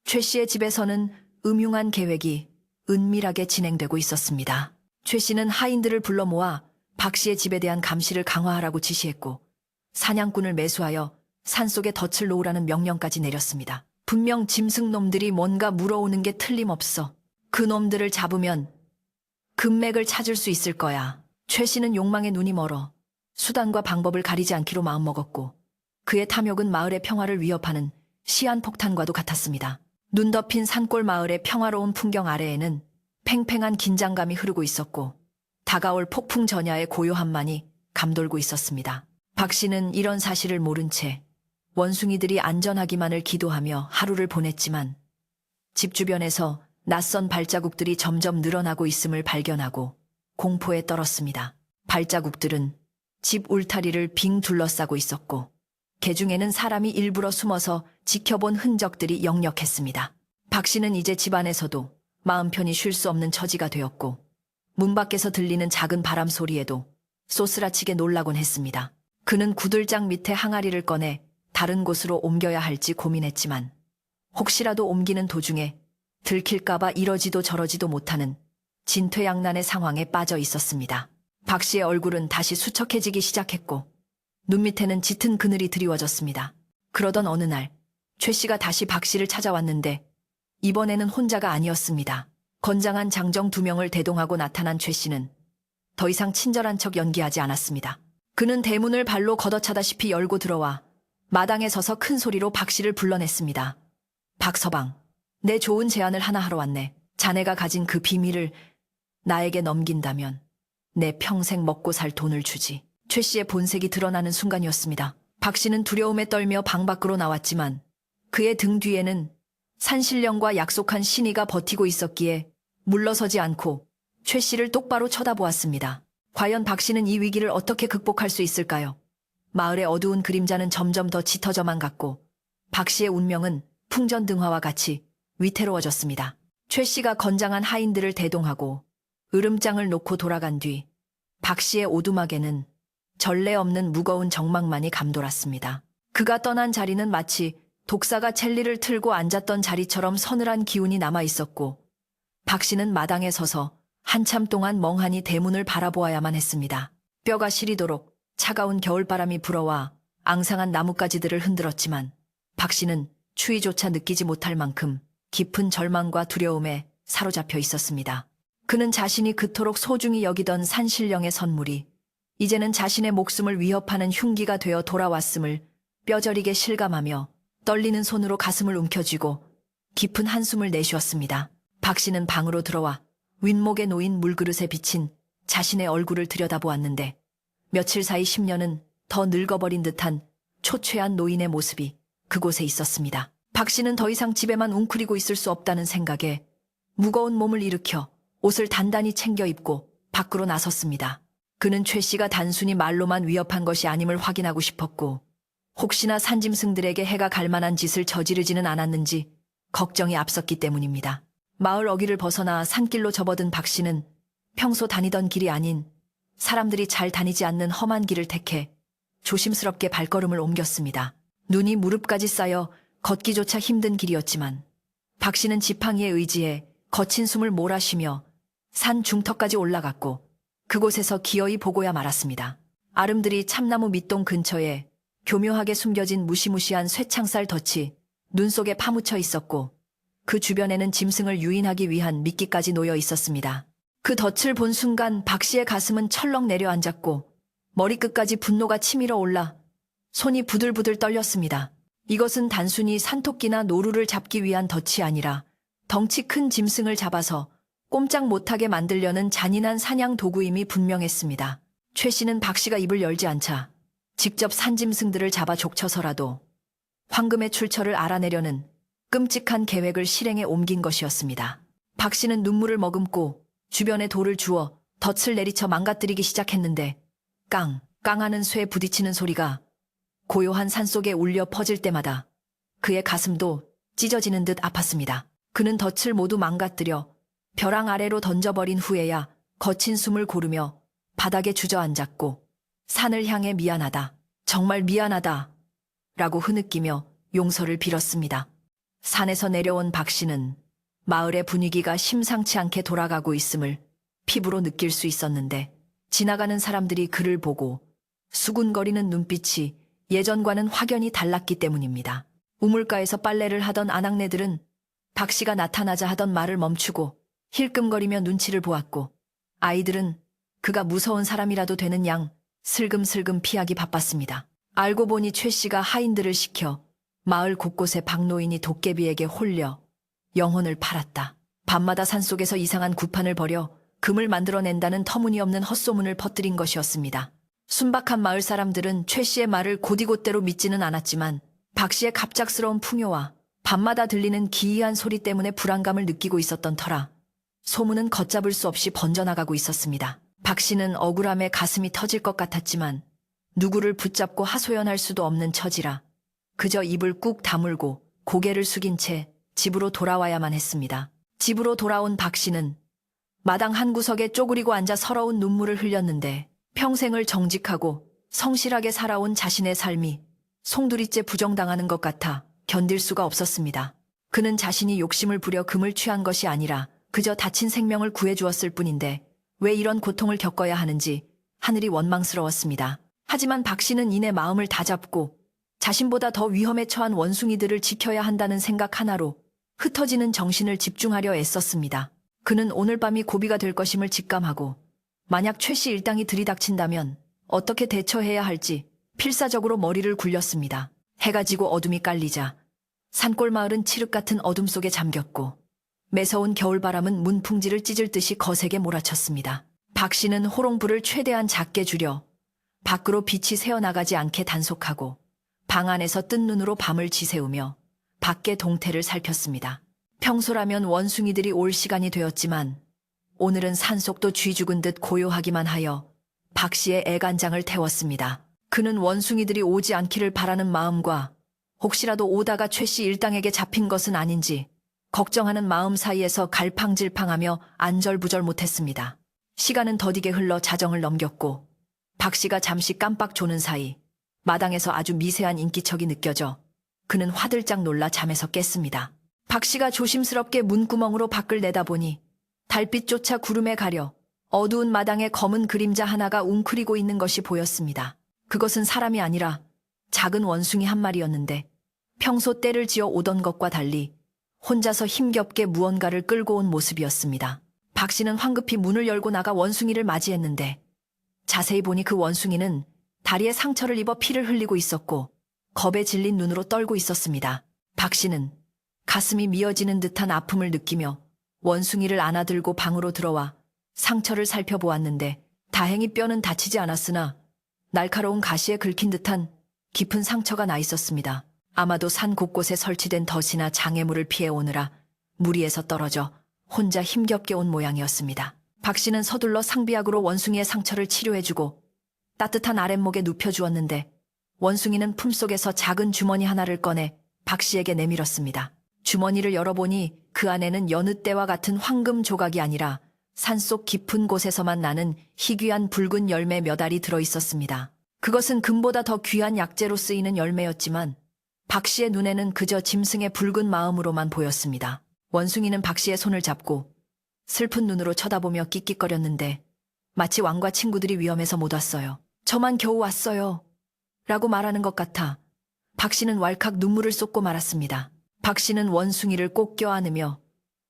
최 씨의 집에서는 음흉한 계획이 은밀하게 진행되고 있었습니다. 최 씨는 하인들을 불러 모아 박 씨의 집에 대한 감시를 강화하라고 지시했고 사냥꾼을 매수하여 산속에 덫을 놓으라는 명령까지 내렸습니다. 분명 짐승놈들이 뭔가 물어오는 게 틀림없어. 그 놈들을 잡으면 금맥을 찾을 수 있을 거야. 최 씨는 욕망에 눈이 멀어 수단과 방법을 가리지 않기로 마음먹었고 그의 탐욕은 마을의 평화를 위협하는 시한폭탄과도 같았습니다. 눈 덮인 산골 마을의 평화로운 풍경 아래에는 팽팽한 긴장감이 흐르고 있었고 다가올 폭풍 전야의 고요함만이 감돌고 있었습니다. 박 씨는 이런 사실을 모른 채 원숭이들이 안전하기만을 기도하며 하루를 보냈지만 집 주변에서 낯선 발자국들이 점점 늘어나고 있음을 발견하고 공포에 떨었습니다. 발자국들은 집 울타리를 빙 둘러싸고 있었고 개중에는 사람이 일부러 숨어서 지켜본 흔적들이 역력했습니다. 박 씨는 이제 집안에서도 마음 편히 쉴 수 없는 처지가 되었고 문 밖에서 들리는 작은 바람 소리에도 쏘스라치게 놀라곤 했습니다. 그는 구들장 밑에 항아리를 꺼내 다른 곳으로 옮겨야 할지 고민했지만 혹시라도 옮기는 도중에 들킬까봐 이러지도 저러지도 못하는 진퇴양난의 상황에 빠져 있었습니다. 박 씨의 얼굴은 다시 수척해지기 시작했고 눈 밑에는 짙은 그늘이 드리워졌습니다. 그러던 어느 날 최 씨가 다시 박 씨를 찾아왔는데 이번에는 혼자가 아니었습니다. 건장한 장정 2명을 대동하고 나타난 최 씨는 더 이상 친절한 척 연기하지 않았습니다. 그는 대문을 발로 걷어차다시피 열고 들어와 마당에 서서 큰 소리로 박 씨를 불러냈습니다. 박서방, 내 좋은 제안을 하나 하러 왔네. 자네가 가진 그 비밀을 나에게 넘긴다면 내 평생 먹고 살 돈을 주지. 최 씨의 본색이 드러나는 순간이었습니다. 박 씨는 두려움에 떨며 방 밖으로 나왔지만 그의 등 뒤에는 산신령과 약속한 신이가 버티고 있었기에 물러서지 않고 최 씨를 똑바로 쳐다보았습니다. 과연 박 씨는 이 위기를 어떻게 극복할 수 있을까요? 마을의 어두운 그림자는 점점 더 짙어져만 갔고 박 씨의 운명은 풍전등화와 같이 위태로워졌습니다. 최 씨가 건장한 하인들을 대동하고 으름장을 놓고 돌아간 뒤 박 씨의 오두막에는 전례 없는 무거운 정막만이 감돌았습니다. 그가 떠난 자리는 마치 독사가 첼리를 틀고 앉았던 자리처럼 서늘한 기운이 남아 있었고 박 씨는 마당에 서서 한참 동안 멍하니 대문을 바라보아야만 했습니다. 뼈가 시리도록 차가운 겨울바람이 불어와 앙상한 나뭇가지들을 흔들었지만 박 씨는 추위조차 느끼지 못할 만큼 깊은 절망과 두려움에 사로잡혀 있었습니다. 그는 자신이 그토록 소중히 여기던 산신령의 선물이 이제는 자신의 목숨을 위협하는 흉기가 되어 돌아왔음을 뼈저리게 실감하며 떨리는 손으로 가슴을 움켜쥐고 깊은 한숨을 내쉬었습니다. 박 씨는 방으로 들어와 윗목에 놓인 물그릇에 비친 자신의 얼굴을 들여다보았는데 며칠 사이 10년은 더 늙어버린 듯한 초췌한 노인의 모습이 그곳에 있었습니다. 박 씨는 더 이상 집에만 웅크리고 있을 수 없다는 생각에 무거운 몸을 일으켜 옷을 단단히 챙겨 입고 밖으로 나섰습니다. 그는 최 씨가 단순히 말로만 위협한 것이 아님을 확인하고 싶었고 혹시나 산짐승들에게 해가 갈 만한 짓을 저지르지는 않았는지 걱정이 앞섰기 때문입니다. 마을 어귀를 벗어나 산길로 접어든 박 씨는 평소 다니던 길이 아닌 사람들이 잘 다니지 않는 험한 길을 택해 조심스럽게 발걸음을 옮겼습니다. 눈이 무릎까지 쌓여 걷기조차 힘든 길이었지만 박 씨는 지팡이에 의지해 거친 숨을 몰아쉬며 산 중턱까지 올라갔고 그곳에서 기어이 보고야 말았습니다. 아름드리 참나무 밑동 근처에 교묘하게 숨겨진 무시무시한 쇠창살 덫이 눈 속에 파묻혀 있었고 그 주변에는 짐승을 유인하기 위한 미끼까지 놓여 있었습니다. 그 덫을 본 순간 박 씨의 가슴은 철렁 내려앉았고 머리끝까지 분노가 치밀어 올라 손이 부들부들 떨렸습니다. 이것은 단순히 산토끼나 노루를 잡기 위한 덫이 아니라 덩치 큰 짐승을 잡아서 꼼짝 못하게 만들려는 잔인한 사냥 도구임이 분명했습니다. 최 씨는 박 씨가 입을 열지 않자 직접 산짐승들을 잡아 족쳐서라도 황금의 출처를 알아내려는 끔찍한 계획을 실행에 옮긴 것이었습니다. 박 씨는 눈물을 머금고 주변에 돌을 주워 덫을 내리쳐 망가뜨리기 시작했는데 깡하는 쇠에 부딪히는 소리가 고요한 산속에 울려 퍼질 때마다 그의 가슴도 찢어지는 듯 아팠습니다. 그는 덫을 모두 망가뜨려 벼랑 아래로 던져버린 후에야 거친 숨을 고르며 바닥에 주저앉았고 산을 향해 미안하다, 정말 미안하다 라고 흐느끼며 용서를 빌었습니다. 산에서 내려온 박 씨는 마을의 분위기가 심상치 않게 돌아가고 있음을 피부로 느낄 수 있었는데 지나가는 사람들이 그를 보고 수군거리는 눈빛이 예전과는 확연히 달랐기 때문입니다. 우물가에서 빨래를 하던 아낙네들은 박 씨가 나타나자 하던 말을 멈추고 힐끔거리며 눈치를 보았고 아이들은 그가 무서운 사람이라도 되는 양 슬금슬금 피하기 바빴습니다. 알고 보니 최 씨가 하인들을 시켜 마을 곳곳에 박노인이 도깨비에게 홀려 영혼을 팔았다. 밤마다 산속에서 이상한 구판을 벌여 금을 만들어낸다는 터무니없는 헛소문을 퍼뜨린 것이었습니다. 순박한 마을 사람들은 최 씨의 말을 곧이곧대로 믿지는 않았지만 박 씨의 갑작스러운 풍요와 밤마다 들리는 기이한 소리 때문에 불안감을 느끼고 있었던 터라 소문은 걷잡을 수 없이 번져나가고 있었습니다. 박 씨는 억울함에 가슴이 터질 것 같았지만 누구를 붙잡고 하소연할 수도 없는 처지라 그저 입을 꾹 다물고 고개를 숙인 채 집으로 돌아와야만 했습니다. 집으로 돌아온 박 씨는 마당 한 구석에 쪼그리고 앉아 서러운 눈물을 흘렸는데 평생을 정직하고 성실하게 살아온 자신의 삶이 송두리째 부정당하는 것 같아 견딜 수가 없었습니다. 그는 자신이 욕심을 부려 금을 취한 것이 아니라 그저 다친 생명을 구해주었을 뿐인데 왜 이런 고통을 겪어야 하는지 하늘이 원망스러웠습니다. 하지만 박 씨는 이내 마음을 다잡고 자신보다 더 위험에 처한 원숭이들을 지켜야 한다는 생각 하나로 흩어지는 정신을 집중하려 애썼습니다. 그는 오늘 밤이 고비가 될 것임을 직감하고 만약 최 씨 일당이 들이닥친다면 어떻게 대처해야 할지 필사적으로 머리를 굴렸습니다. 해가 지고 어둠이 깔리자 산골 마을은 칠흑 같은 어둠 속에 잠겼고 매서운 겨울바람은 문풍지를 찢을 듯이 거세게 몰아쳤습니다. 박 씨는 호롱불을 최대한 작게 줄여 밖으로 빛이 새어나가지 않게 단속하고 방 안에서 뜬 눈으로 밤을 지새우며 밖의 동태를 살폈습니다. 평소라면 원숭이들이 올 시간이 되었지만 오늘은 산속도 쥐 죽은 듯 고요하기만 하여 박 씨의 애간장을 태웠습니다. 그는 원숭이들이 오지 않기를 바라는 마음과 혹시라도 오다가 최 씨 일당에게 잡힌 것은 아닌지 걱정하는 마음 사이에서 갈팡질팡하며 안절부절 못했습니다. 시간은 더디게 흘러 자정을 넘겼고 박 씨가 잠시 깜빡 조는 사이 마당에서 아주 미세한 인기척이 느껴져 그는 화들짝 놀라 잠에서 깼습니다. 박 씨가 조심스럽게 문구멍으로 밖을 내다보니 달빛조차 구름에 가려 어두운 마당에 검은 그림자 하나가 웅크리고 있는 것이 보였습니다. 그것은 사람이 아니라 작은 원숭이 한 마리였는데 평소 떼를 지어 오던 것과 달리 혼자서 힘겹게 무언가를 끌고 온 모습이었습니다. 박 씨는 황급히 문을 열고 나가 원숭이를 맞이했는데 자세히 보니 그 원숭이는 다리에 상처를 입어 피를 흘리고 있었고 겁에 질린 눈으로 떨고 있었습니다. 박 씨는 가슴이 미어지는 듯한 아픔을 느끼며 원숭이를 안아들고 방으로 들어와 상처를 살펴보았는데 다행히 뼈는 다치지 않았으나 날카로운 가시에 긁힌 듯한 깊은 상처가 나 있었습니다. 아마도 산 곳곳에 설치된 덫이나 장애물을 피해 오느라 무리에서 떨어져 혼자 힘겹게 온 모양이었습니다. 박 씨는 서둘러 상비약으로 원숭이의 상처를 치료해주고 따뜻한 아랫목에 눕혀주었는데 원숭이는 품속에서 작은 주머니 하나를 꺼내 박 씨에게 내밀었습니다. 주머니를 열어보니 그 안에는 여느 때와 같은 황금 조각이 아니라 산속 깊은 곳에서만 나는 희귀한 붉은 열매 몇 알이 들어있었습니다. 그것은 금보다 더 귀한 약재로 쓰이는 열매였지만 박 씨의 눈에는 그저 짐승의 붉은 마음으로만 보였습니다. 원숭이는 박 씨의 손을 잡고 슬픈 눈으로 쳐다보며 끽끽거렸는데 마치 왕과 친구들이 위험해서 못 왔어요. 저만 겨우 왔어요. 라고 말하는 것 같아 박 씨는 왈칵 눈물을 쏟고 말았습니다. 박 씨는 원숭이를 꼭 껴안으며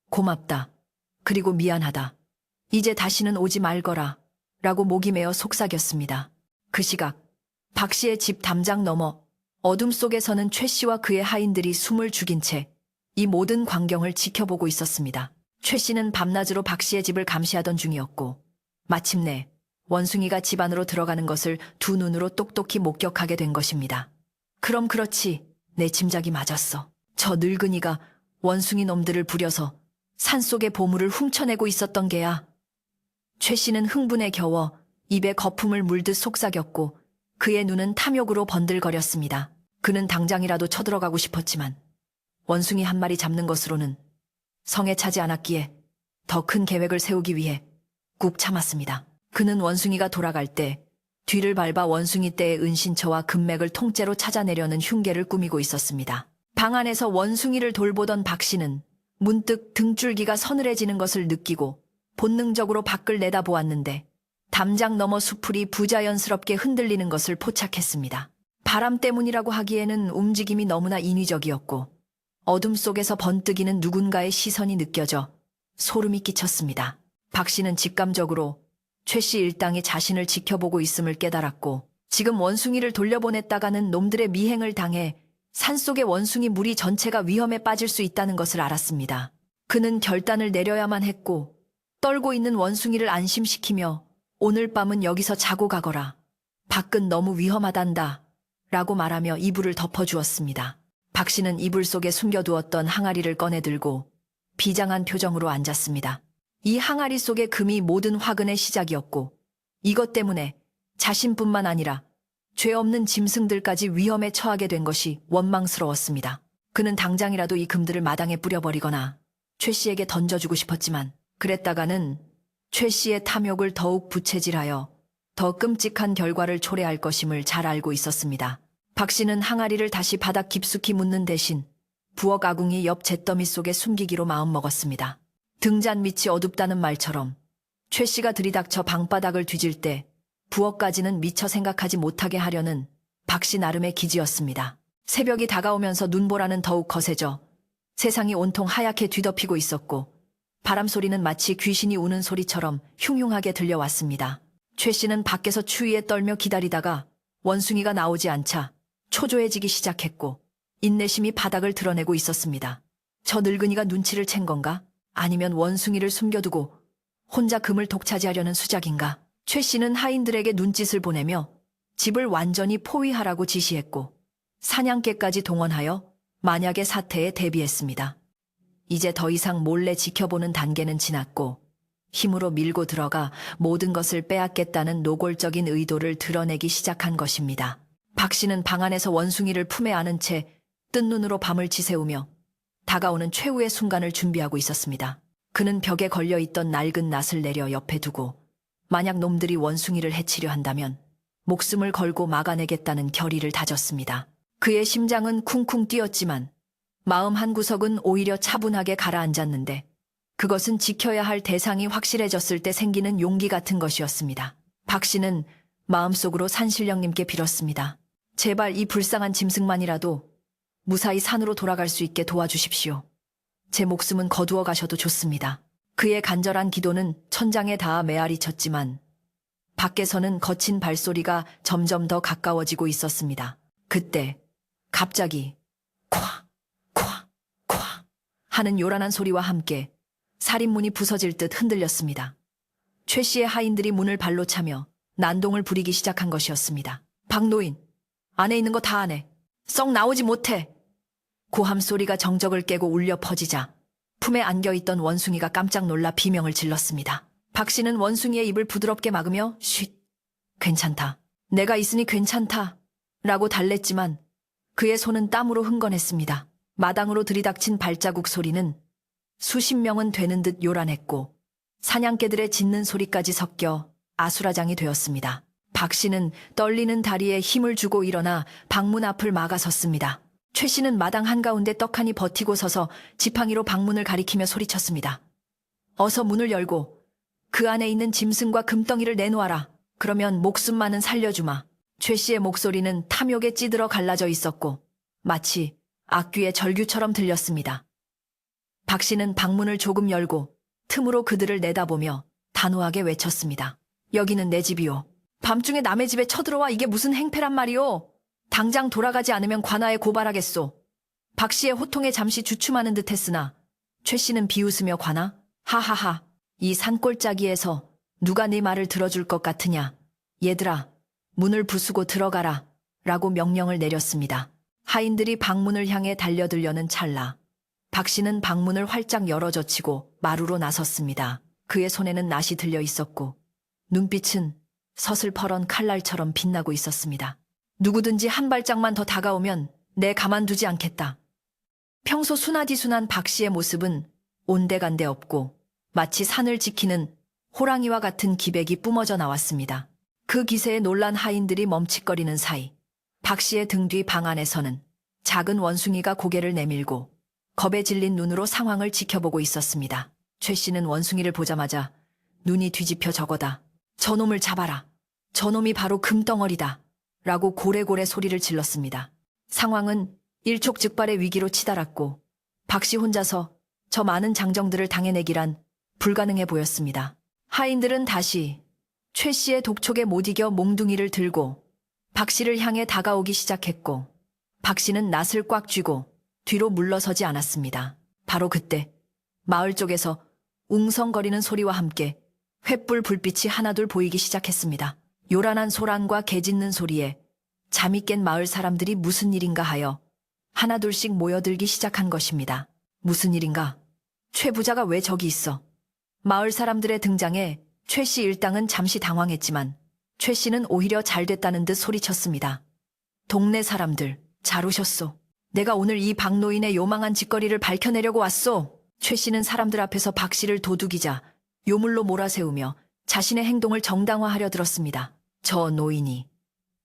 고맙다. 그리고 미안하다. 이제 다시는 오지 말거라. 라고 목이 메어 속삭였습니다. 그 시각 박 씨의 집 담장 너머 어둠 속에서는 최 씨와 그의 하인들이 숨을 죽인 채 이 모든 광경을 지켜보고 있었습니다. 최 씨는 밤낮으로 박 씨의 집을 감시하던 중이었고 마침내 원숭이가 집 안으로 들어가는 것을 두 눈으로 똑똑히 목격하게 된 것입니다. 그럼 그렇지. 내 짐작이 맞았어. 저 늙은이가 원숭이 놈들을 부려서 산속의 보물을 훔쳐내고 있었던 게야. 최 씨는 흥분에 겨워 입에 거품을 물듯 속삭였고 그의 눈은 탐욕으로 번들거렸습니다. 그는 당장이라도 쳐들어가고 싶었지만 원숭이 한 마리 잡는 것으로는 성에 차지 않았기에 더 큰 계획을 세우기 위해 꾹 참았습니다. 그는 원숭이가 돌아갈 때 뒤를 밟아 원숭이 떼의 은신처와 금맥을 통째로 찾아내려는 흉계를 꾸미고 있었습니다. 방 안에서 원숭이를 돌보던 박 씨는 문득 등줄기가 서늘해지는 것을 느끼고 본능적으로 밖을 내다보았는데 담장 너머 수풀이 부자연스럽게 흔들리는 것을 포착했습니다. 바람 때문이라고 하기에는 움직임이 너무나 인위적이었고 어둠 속에서 번뜩이는 누군가의 시선이 느껴져 소름이 끼쳤습니다. 박 씨는 직감적으로 최 씨 일당이 자신을 지켜보고 있음을 깨달았고 지금 원숭이를 돌려보냈다가는 놈들의 미행을 당해 산속의 원숭이 무리 전체가 위험에 빠질 수 있다는 것을 알았습니다. 그는 결단을 내려야만 했고 떨고 있는 원숭이를 안심시키며 오늘 밤은 여기서 자고 가거라. 밖은 너무 위험하단다. 라고 말하며 이불을 덮어주었습니다. 박 씨는 이불 속에 숨겨두었던 항아리를 꺼내들고 비장한 표정으로 앉았습니다. 이 항아리 속의 금이 모든 화근의 시작이었고 이것 때문에 자신뿐만 아니라 죄 없는 짐승들까지 위험에 처하게 된 것이 원망스러웠습니다. 그는 당장이라도 이 금들을 마당에 뿌려버리거나 최 씨에게 던져주고 싶었지만 그랬다가는 최 씨의 탐욕을 더욱 부채질하여 더 끔찍한 결과를 초래할 것임을 잘 알고 있었습니다. 박 씨는 항아리를 다시 바닥 깊숙이 묻는 대신 부엌 아궁이 옆 잿더미 속에 숨기기로 마음먹었습니다. 등잔 밑이 어둡다는 말처럼 최 씨가 들이닥쳐 방바닥을 뒤질 때 부엌까지는 미처 생각하지 못하게 하려는 박 씨 나름의 기지였습니다. 새벽이 다가오면서 눈보라는 더욱 거세져 세상이 온통 하얗게 뒤덮이고 있었고 바람 소리는 마치 귀신이 우는 소리처럼 흉흉하게 들려왔습니다. 최 씨는 밖에서 추위에 떨며 기다리다가 원숭이가 나오지 않자 초조해지기 시작했고 인내심이 바닥을 드러내고 있었습니다. 저 늙은이가 눈치를 챈 건가? 아니면 원숭이를 숨겨두고 혼자 금을 독차지하려는 수작인가? 최 씨는 하인들에게 눈짓을 보내며 집을 완전히 포위하라고 지시했고 사냥개까지 동원하여 만약의 사태에 대비했습니다. 이제 더 이상 몰래 지켜보는 단계는 지났고 힘으로 밀고 들어가 모든 것을 빼앗겠다는 노골적인 의도를 드러내기 시작한 것입니다. 박 씨는 방 안에서 원숭이를 품에 안은 채 뜬 눈으로 밤을 지새우며 다가오는 최후의 순간을 준비하고 있었습니다. 그는 벽에 걸려있던 낡은 낫을 내려 옆에 두고 만약 놈들이 원숭이를 해치려 한다면 목숨을 걸고 막아내겠다는 결의를 다졌습니다. 그의 심장은 쿵쿵 뛰었지만 마음 한구석은 오히려 차분하게 가라앉았는데 그것은 지켜야 할 대상이 확실해졌을 때 생기는 용기 같은 것이었습니다. 박 씨는 마음속으로 산신령님께 빌었습니다. 제발 이 불쌍한 짐승만이라도 무사히 산으로 돌아갈 수 있게 도와주십시오. 제 목숨은 거두어 가셔도 좋습니다. 그의 간절한 기도는 천장에 닿아 메아리 쳤지만 밖에서는 거친 발소리가 점점 더 가까워지고 있었습니다. 그때 갑자기 콱! 콱! 콱! 하는 요란한 소리와 함께 살인문이 부서질 듯 흔들렸습니다. 최 씨의 하인들이 문을 발로 차며 난동을 부리기 시작한 것이었습니다. 박노인, 안에 있는 거 다 안에. 썩 나오지 못해. 고함 소리가 정적을 깨고 울려 퍼지자 품에 안겨있던 원숭이가 깜짝 놀라 비명을 질렀습니다. 박 씨는 원숭이의 입을 부드럽게 막으며 쉿, 괜찮다. 내가 있으니 괜찮다. 라고 달랬지만 그의 손은 땀으로 흥건했습니다. 마당으로 들이닥친 발자국 소리는 수십 명은 되는 듯 요란했고 사냥개들의 짖는 소리까지 섞여 아수라장이 되었습니다. 박 씨는 떨리는 다리에 힘을 주고 일어나 방문 앞을 막아섰습니다. 최 씨는 마당 한가운데 떡하니 버티고 서서 지팡이로 방문을 가리키며 소리쳤습니다. 어서 문을 열고 그 안에 있는 짐승과 금덩이를 내놓아라. 그러면 목숨만은 살려주마. 최 씨의 목소리는 탐욕에 찌들어 갈라져 있었고 마치 악귀의 절규처럼 들렸습니다. 박 씨는 방문을 조금 열고 틈으로 그들을 내다보며 단호하게 외쳤습니다. 여기는 내 집이오. 밤중에 남의 집에 쳐들어와 이게 무슨 행패란 말이오. 당장 돌아가지 않으면 관아에 고발하겠소. 박 씨의 호통에 잠시 주춤하는 듯 했으나 최 씨는 비웃으며 관아? 하하하. 이 산골짜기에서 누가 네 말을 들어줄 것 같으냐. 얘들아, 문을 부수고 들어가라. 라고 명령을 내렸습니다. 하인들이 방문을 향해 달려들려는 찰나 박 씨는 방문을 활짝 열어젖히고 마루로 나섰습니다. 그의 손에는 낫이 들려 있었고 눈빛은 서슬퍼런 칼날처럼 빛나고 있었습니다. 누구든지 한 발짝만 더 다가오면 내 가만두지 않겠다. 평소 순하디순한 박 씨의 모습은 온데간데 없고 마치 산을 지키는 호랑이와 같은 기백이 뿜어져 나왔습니다. 그 기세에 놀란 하인들이 멈칫거리는 사이 박 씨의 등 뒤 방 안에서는 작은 원숭이가 고개를 내밀고 겁에 질린 눈으로 상황을 지켜보고 있었습니다. 최 씨는 원숭이를 보자마자 눈이 뒤집혀 저거다. 저놈을 잡아라. 저놈이 바로 금덩어리다. 라고 고래고래 소리를 질렀습니다. 상황은 일촉즉발의 위기로 치달았고 박 씨 혼자서 저 많은 장정들을 당해내기란 불가능해 보였습니다. 하인들은 다시 최 씨의 독촉에 못 이겨 몽둥이를 들고 박 씨를 향해 다가오기 시작했고 박 씨는 낫을 꽉 쥐고 뒤로 물러서지 않았습니다. 바로 그때 마을 쪽에서 웅성거리는 소리와 함께 횃불 불빛이 하나둘 보이기 시작했습니다. 요란한 소란과 개 짖는 소리에 잠이 깬 마을 사람들이 무슨 일인가 하여 하나둘씩 모여들기 시작한 것입니다. 무슨 일인가? 최 부자가 왜 저기 있어? 마을 사람들의 등장에 최 씨 일당은 잠시 당황했지만 최 씨는 오히려 잘 됐다는 듯 소리쳤습니다. 동네 사람들, 잘 오셨소. 내가 오늘 이 박 노인의 요망한 짓거리를 밝혀내려고 왔소. 최 씨는 사람들 앞에서 박 씨를 도둑이자 요물로 몰아세우며 자신의 행동을 정당화하려 들었습니다. 저 노인이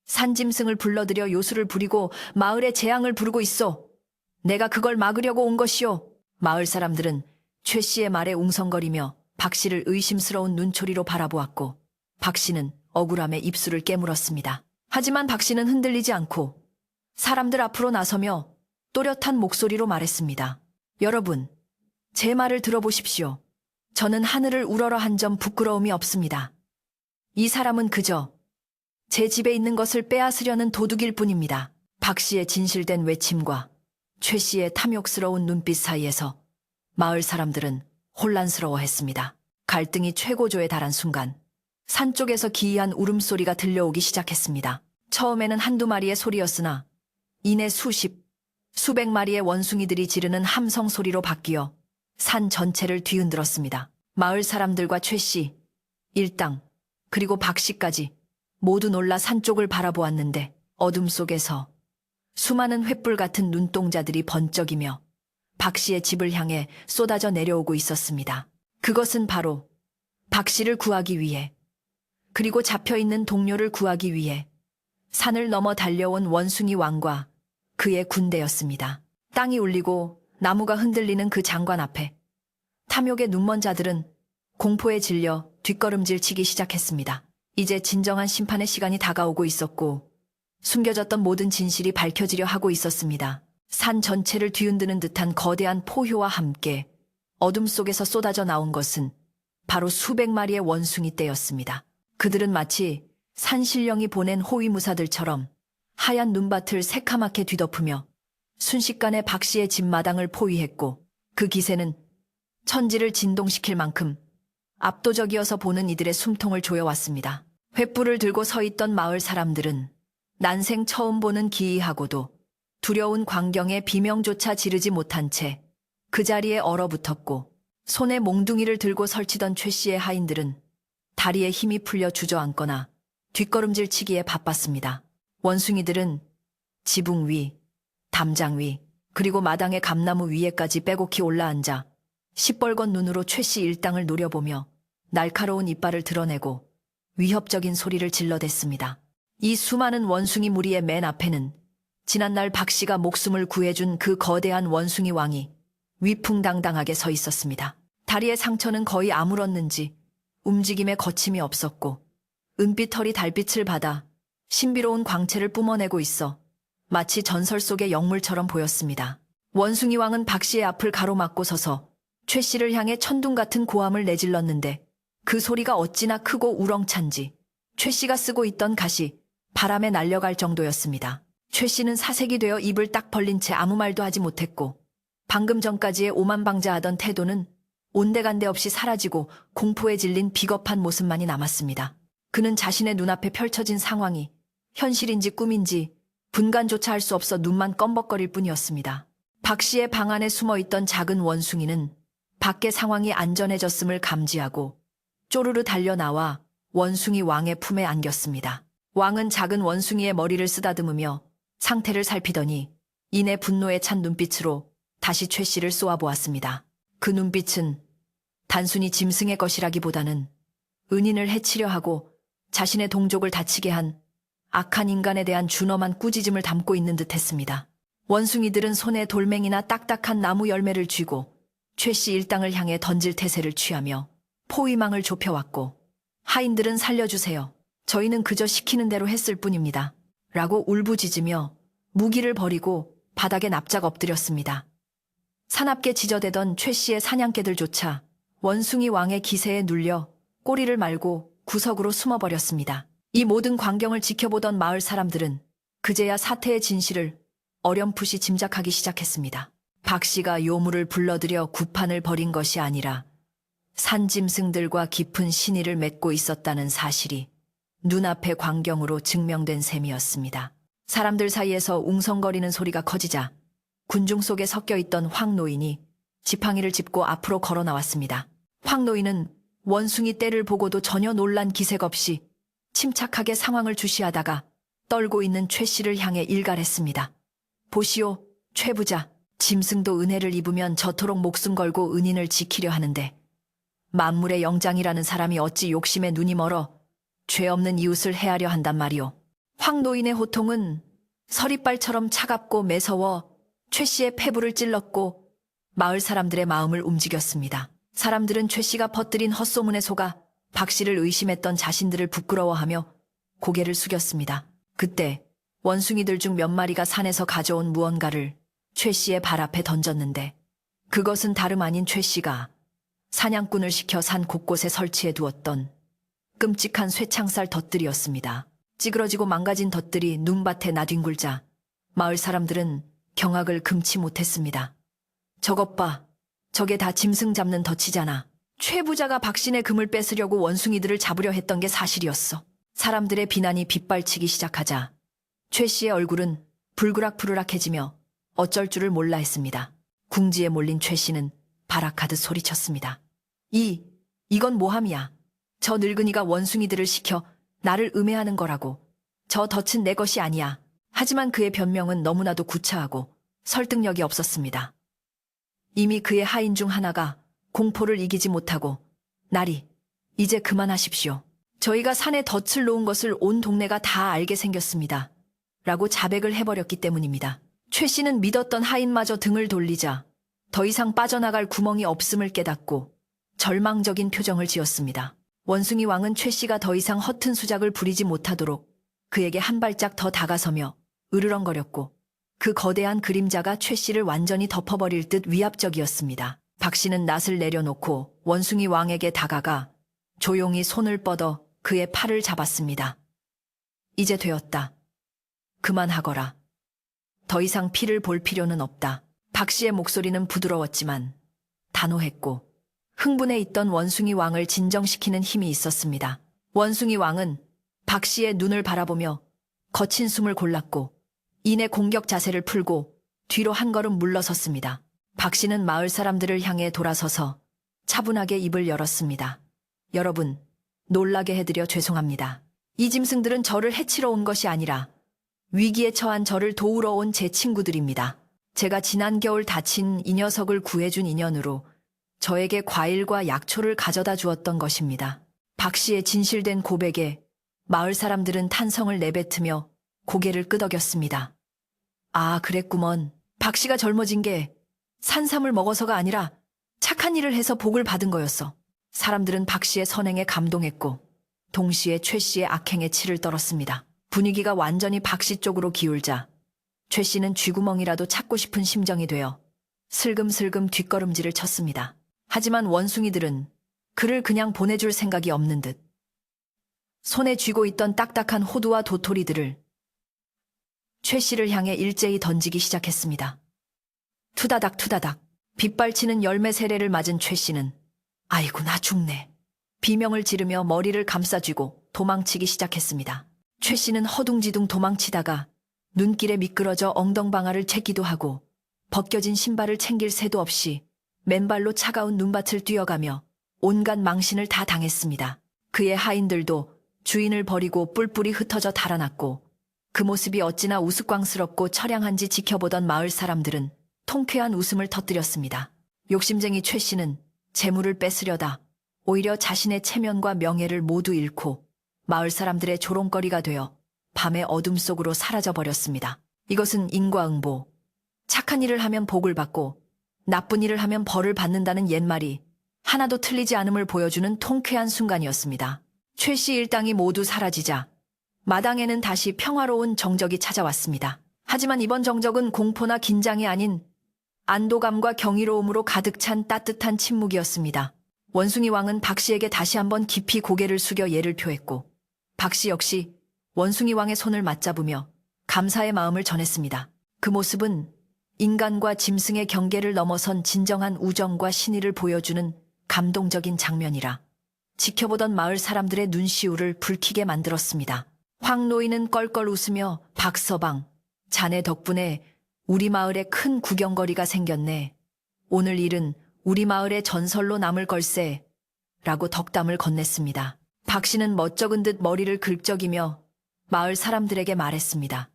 산짐승을 불러들여 요술을 부리고 마을에 재앙을 부르고 있어. 내가 그걸 막으려고 온 것이오. 마을 사람들은 최 씨의 말에 웅성거리며 박 씨를 의심스러운 눈초리로 바라보았고 박 씨는 억울함에 입술을 깨물었습니다. 하지만 박 씨는 흔들리지 않고 사람들 앞으로 나서며 또렷한 목소리로 말했습니다. 여러분, 제 말을 들어보십시오. 저는 하늘을 우러러 한 점 부끄러움이 없습니다. 이 사람은 그저 제 집에 있는 것을 빼앗으려는 도둑일 뿐입니다. 박 씨의 진실된 외침과 최 씨의 탐욕스러운 눈빛 사이에서 마을 사람들은 혼란스러워했습니다. 갈등이 최고조에 달한 순간 산 쪽에서 기이한 울음소리가 들려오기 시작했습니다. 처음에는 한두 마리의 소리였으나 이내 수백 마리의 원숭이들이 지르는 함성 소리로 바뀌어 산 전체를 뒤흔들었습니다. 마을 사람들과 최 씨, 일당, 그리고 박 씨까지 모두 놀라 산 쪽을 바라보았는데 어둠 속에서 수많은 횃불 같은 눈동자들이 번쩍이며 박 씨의 집을 향해 쏟아져 내려오고 있었습니다. 그것은 바로 박 씨를 구하기 위해 그리고 잡혀있는 동료를 구하기 위해 산을 넘어 달려온 원숭이 왕과 그의 군대였습니다. 땅이 울리고 나무가 흔들리는 그 장관 앞에 탐욕의 눈먼 자들은 공포에 질려 뒷걸음질 치기 시작했습니다. 이제 진정한 심판의 시간이 다가오고 있었고 숨겨졌던 모든 진실이 밝혀지려 하고 있었습니다. 산 전체를 뒤흔드는 듯한 거대한 포효와 함께 어둠 속에서 쏟아져 나온 것은 바로 수백 마리의 원숭이 떼였습니다. 그들은 마치 산신령이 보낸 호위무사들처럼 하얀 눈밭을 새카맣게 뒤덮으며 순식간에 박 씨의 집마당을 포위했고 그 기세는 천지를 진동시킬 만큼 압도적이어서 보는 이들의 숨통을 조여왔습니다. 횃불을 들고 서 있던 마을 사람들은 난생 처음 보는 기이하고도 두려운 광경에 비명조차 지르지 못한 채 그 자리에 얼어붙었고 손에 몽둥이를 들고 설치던 최 씨의 하인들은 다리에 힘이 풀려 주저앉거나 뒷걸음질 치기에 바빴습니다. 원숭이들은 지붕 위, 담장 위, 그리고 마당의 감나무 위에까지 빼곡히 올라앉아 시뻘건 눈으로 최 씨 일당을 노려보며 날카로운 이빨을 드러내고 위협적인 소리를 질러댔습니다. 이 수많은 원숭이 무리의 맨 앞에는 지난날 박 씨가 목숨을 구해준 그 거대한 원숭이 왕이 위풍당당하게 서 있었습니다. 다리의 상처는 거의 아물었는지 움직임에 거침이 없었고 은빛 털이 달빛을 받아 신비로운 광채를 뿜어내고 있어 마치 전설 속의 영물처럼 보였습니다. 원숭이 왕은 박 씨의 앞을 가로막고 서서 최 씨를 향해 천둥 같은 고함을 내질렀는데 그 소리가 어찌나 크고 우렁찬지 최 씨가 쓰고 있던 갓이 바람에 날려갈 정도였습니다. 최 씨는 사색이 되어 입을 딱 벌린 채 아무 말도 하지 못했고 방금 전까지의 오만방자하던 태도는 온데간데 없이 사라지고 공포에 질린 비겁한 모습만이 남았습니다. 그는 자신의 눈앞에 펼쳐진 상황이 현실인지 꿈인지 분간조차 할 수 없어 눈만 껌벅거릴 뿐이었습니다. 박 씨의 방 안에 숨어있던 작은 원숭이는 밖의 상황이 안전해졌음을 감지하고 쪼르르 달려나와 원숭이 왕의 품에 안겼습니다. 왕은 작은 원숭이의 머리를 쓰다듬으며 상태를 살피더니 이내 분노에 찬 눈빛으로 다시 최 씨를 쏘아보았습니다. 그 눈빛은 단순히 짐승의 것이라기보다는 은인을 해치려 하고 자신의 동족을 다치게 한 악한 인간에 대한 준엄한 꾸짖음을 담고 있는 듯했습니다. 원숭이들은 손에 돌멩이나 딱딱한 나무 열매를 쥐고 최 씨 일당을 향해 던질 태세를 취하며 포위망을 좁혀왔고 하인들은 살려주세요. 저희는 그저 시키는 대로 했을 뿐입니다. 라고 울부짖으며 무기를 버리고 바닥에 납작 엎드렸습니다. 사납게 지저대던 최 씨의 사냥개들조차 원숭이 왕의 기세에 눌려 꼬리를 말고 구석으로 숨어버렸습니다. 이 모든 광경을 지켜보던 마을 사람들은 그제야 사태의 진실을 어렴풋이 짐작하기 시작했습니다. 박 씨가 요물을 불러들여 구판을 벌인 것이 아니라 산짐승들과 깊은 신의를 맺고 있었다는 사실이 눈앞의 광경으로 증명된 셈이었습니다. 사람들 사이에서 웅성거리는 소리가 커지자 군중 속에 섞여 있던 황 노인이 지팡이를 짚고 앞으로 걸어 나왔습니다. 황 노인은 원숭이 떼를 보고도 전혀 놀란 기색 없이 침착하게 상황을 주시하다가 떨고 있는 최 씨를 향해 일갈했습니다. 보시오, 최 부자. 짐승도 은혜를 입으면 저토록 목숨 걸고 은인을 지키려 하는데 만물의 영장이라는 사람이 어찌 욕심에 눈이 멀어 죄 없는 이웃을 해하려 한단 말이오. 황 노인의 호통은 서리발처럼 차갑고 매서워 최 씨의 폐부를 찔렀고 마을 사람들의 마음을 움직였습니다. 사람들은 최 씨가 퍼뜨린 헛소문에 속아 박 씨를 의심했던 자신들을 부끄러워하며 고개를 숙였습니다. 그때 원숭이들 중 몇 마리가 산에서 가져온 무언가를 최 씨의 발 앞에 던졌는데 그것은 다름 아닌 최 씨가 사냥꾼을 시켜 산 곳곳에 설치해 두었던 끔찍한 쇠창살 덫들이었습니다. 찌그러지고 망가진 덫들이 눈밭에 나뒹굴자 마을 사람들은 경악을 금치 못했습니다. 저것 봐. 저게 다 짐승 잡는 덫이잖아. 최 부자가 박신의 금을 뺏으려고 원숭이들을 잡으려 했던 게 사실이었어. 사람들의 비난이 빗발치기 시작하자 최 씨의 얼굴은 불그락푸르락해지며 어쩔 줄을 몰라 했습니다. 궁지에 몰린 최 씨는 발악하듯 소리쳤습니다. 이건 모함이야. 저 늙은이가 원숭이들을 시켜 나를 음해하는 거라고. 저 덫은 내 것이 아니야. 하지만 그의 변명은 너무나도 구차하고 설득력이 없었습니다. 이미 그의 하인 중 하나가 공포를 이기지 못하고 나리, 이제 그만하십시오. 저희가 산에 덫을 놓은 것을 온 동네가 다 알게 생겼습니다. 라고 자백을 해버렸기 때문입니다. 최 씨는 믿었던 하인마저 등을 돌리자 더 이상 빠져나갈 구멍이 없음을 깨닫고 절망적인 표정을 지었습니다. 원숭이 왕은 최 씨가 더 이상 허튼 수작을 부리지 못하도록 그에게 한 발짝 더 다가서며 으르렁거렸고 그 거대한 그림자가 최 씨를 완전히 덮어버릴 듯 위압적이었습니다. 박 씨는 낫을 내려놓고 원숭이 왕에게 다가가 조용히 손을 뻗어 그의 팔을 잡았습니다. 이제 되었다. 그만하거라. 더 이상 피를 볼 필요는 없다. 박 씨의 목소리는 부드러웠지만 단호했고 흥분해 있던 원숭이 왕을 진정시키는 힘이 있었습니다. 원숭이 왕은 박 씨의 눈을 바라보며 거친 숨을 골랐고 이내 공격 자세를 풀고 뒤로 한 걸음 물러섰습니다. 박 씨는 마을 사람들을 향해 돌아서서 차분하게 입을 열었습니다. 여러분, 놀라게 해드려 죄송합니다. 이 짐승들은 저를 해치러 온 것이 아니라 위기에 처한 저를 도우러 온 제 친구들입니다. 제가 지난 겨울 다친 이 녀석을 구해준 인연으로 저에게 과일과 약초를 가져다 주었던 것입니다. 박 씨의 진실된 고백에 마을 사람들은 탄성을 내뱉으며 고개를 끄덕였습니다. 아, 그랬구먼. 박 씨가 젊어진 게 산삼을 먹어서가 아니라 착한 일을 해서 복을 받은 거였어. 사람들은 박 씨의 선행에 감동했고 동시에 최 씨의 악행에 치를 떨었습니다. 분위기가 완전히 박 씨 쪽으로 기울자 최 씨는 쥐구멍이라도 찾고 싶은 심정이 되어 슬금슬금 뒷걸음질을 쳤습니다. 하지만 원숭이들은 그를 그냥 보내줄 생각이 없는 듯 손에 쥐고 있던 딱딱한 호두와 도토리들을 최 씨를 향해 일제히 던지기 시작했습니다. 투다닥 투다닥 빗발치는 열매 세례를 맞은 최 씨는 아이고 나 죽네. 비명을 지르며 머리를 감싸쥐고 도망치기 시작했습니다. 최 씨는 허둥지둥 도망치다가 눈길에 미끄러져 엉덩방아를 채기도 하고 벗겨진 신발을 챙길 새도 없이 맨발로 차가운 눈밭을 뛰어가며 온갖 망신을 다 당했습니다. 그의 하인들도 주인을 버리고 뿔뿔이 흩어져 달아났고 그 모습이 어찌나 우스꽝스럽고 처량한지 지켜보던 마을 사람들은 통쾌한 웃음을 터뜨렸습니다. 욕심쟁이 최 씨는 재물을 뺏으려다 오히려 자신의 체면과 명예를 모두 잃고 마을 사람들의 조롱거리가 되어 밤의 어둠 속으로 사라져버렸습니다. 이것은 인과응보. 착한 일을 하면 복을 받고 나쁜 일을 하면 벌을 받는다는 옛말이 하나도 틀리지 않음을 보여주는 통쾌한 순간이었습니다. 최 씨 일당이 모두 사라지자 마당에는 다시 평화로운 정적이 찾아왔습니다. 하지만 이번 정적은 공포나 긴장이 아닌 안도감과 경이로움으로 가득 찬 따뜻한 침묵이었습니다. 원숭이 왕은 박 씨에게 다시 한번 깊이 고개를 숙여 예를 표했고 박 씨 역시 원숭이 왕의 손을 맞잡으며 감사의 마음을 전했습니다. 그 모습은 인간과 짐승의 경계를 넘어선 진정한 우정과 신의를 보여주는 감동적인 장면이라 지켜보던 마을 사람들의 눈시울을 붉히게 만들었습니다. 황 노인은 껄껄 웃으며 박서방, 자네 덕분에 우리 마을에 큰 구경거리가 생겼네. 오늘 일은 우리 마을의 전설로 남을 걸세. 라고 덕담을 건넸습니다. 박 씨는 멋쩍은 듯 머리를 긁적이며 마을 사람들에게 말했습니다.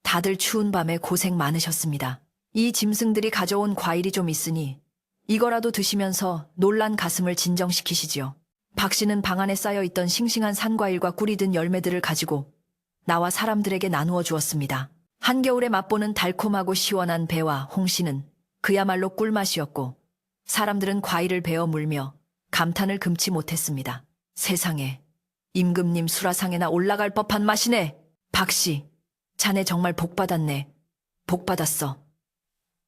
다들 추운 밤에 고생 많으셨습니다. 이 짐승들이 가져온 과일이 좀 있으니 이거라도 드시면서 놀란 가슴을 진정시키시지요. 박 씨는 방 안에 쌓여있던 싱싱한 산과일과 꿀이 든 열매들을 가지고 나와 사람들에게 나누어 주었습니다. 한겨울에 맛보는 달콤하고 시원한 배와 홍시는 그야말로 꿀맛이었고 사람들은 과일을 베어 물며 감탄을 금치 못했습니다. 세상에, 임금님 수라상에나 올라갈 법한 맛이네. 박씨, 자네 정말 복받았네. 복받았어.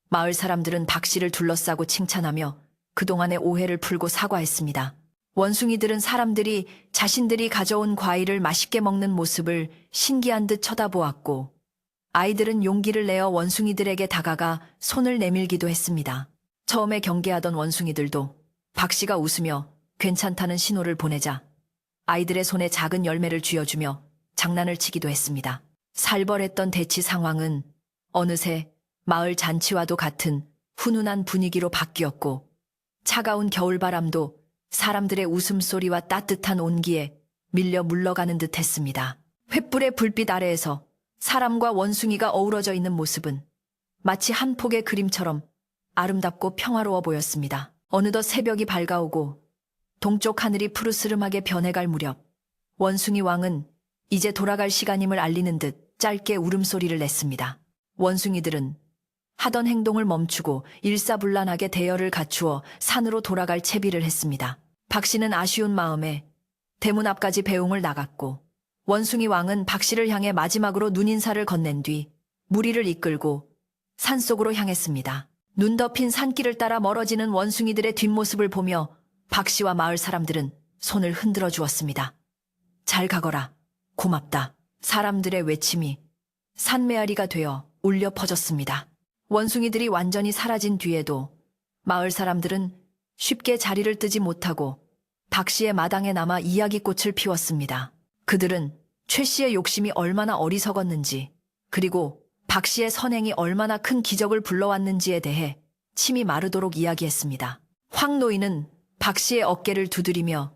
마을 사람들은 박씨를 둘러싸고 칭찬하며 그동안의 오해를 풀고 사과했습니다. 원숭이들은 사람들이 자신들이 가져온 과일을 맛있게 먹는 모습을 신기한 듯 쳐다보았고 아이들은 용기를 내어 원숭이들에게 다가가 손을 내밀기도 했습니다. 처음에 경계하던 원숭이들도 박씨가 웃으며 괜찮다는 신호를 보내자 아이들의 손에 작은 열매를 쥐어주며 장난을 치기도 했습니다. 살벌했던 대치 상황은 어느새 마을 잔치와도 같은 훈훈한 분위기로 바뀌었고 차가운 겨울바람도 사람들의 웃음소리와 따뜻한 온기에 밀려 물러가는 듯 했습니다. 횃불의 불빛 아래에서 사람과 원숭이가 어우러져 있는 모습은 마치 한 폭의 그림처럼 아름답고 평화로워 보였습니다. 어느덧 새벽이 밝아오고 동쪽 하늘이 푸르스름하게 변해갈 무렵 원숭이 왕은 이제 돌아갈 시간임을 알리는 듯 짧게 울음소리를 냈습니다. 원숭이들은 하던 행동을 멈추고 일사불란하게 대열을 갖추어 산으로 돌아갈 채비를 했습니다. 박 씨는 아쉬운 마음에 대문 앞까지 배웅을 나갔고 원숭이 왕은 박 씨를 향해 마지막으로 눈인사를 건넨 뒤 무리를 이끌고 산속으로 향했습니다. 눈 덮인 산길을 따라 멀어지는 원숭이들의 뒷모습을 보며 박 씨와 마을 사람들은 손을 흔들어 주었습니다. 잘 가거라. 고맙다. 사람들의 외침이 산메아리가 되어 울려 퍼졌습니다. 원숭이들이 완전히 사라진 뒤에도 마을 사람들은 쉽게 자리를 뜨지 못하고 박 씨의 마당에 남아 이야기꽃을 피웠습니다. 그들은 최 씨의 욕심이 얼마나 어리석었는지 그리고 박 씨의 선행이 얼마나 큰 기적을 불러왔는지에 대해 침이 마르도록 이야기했습니다. 황 노인은 박 씨의 어깨를 두드리며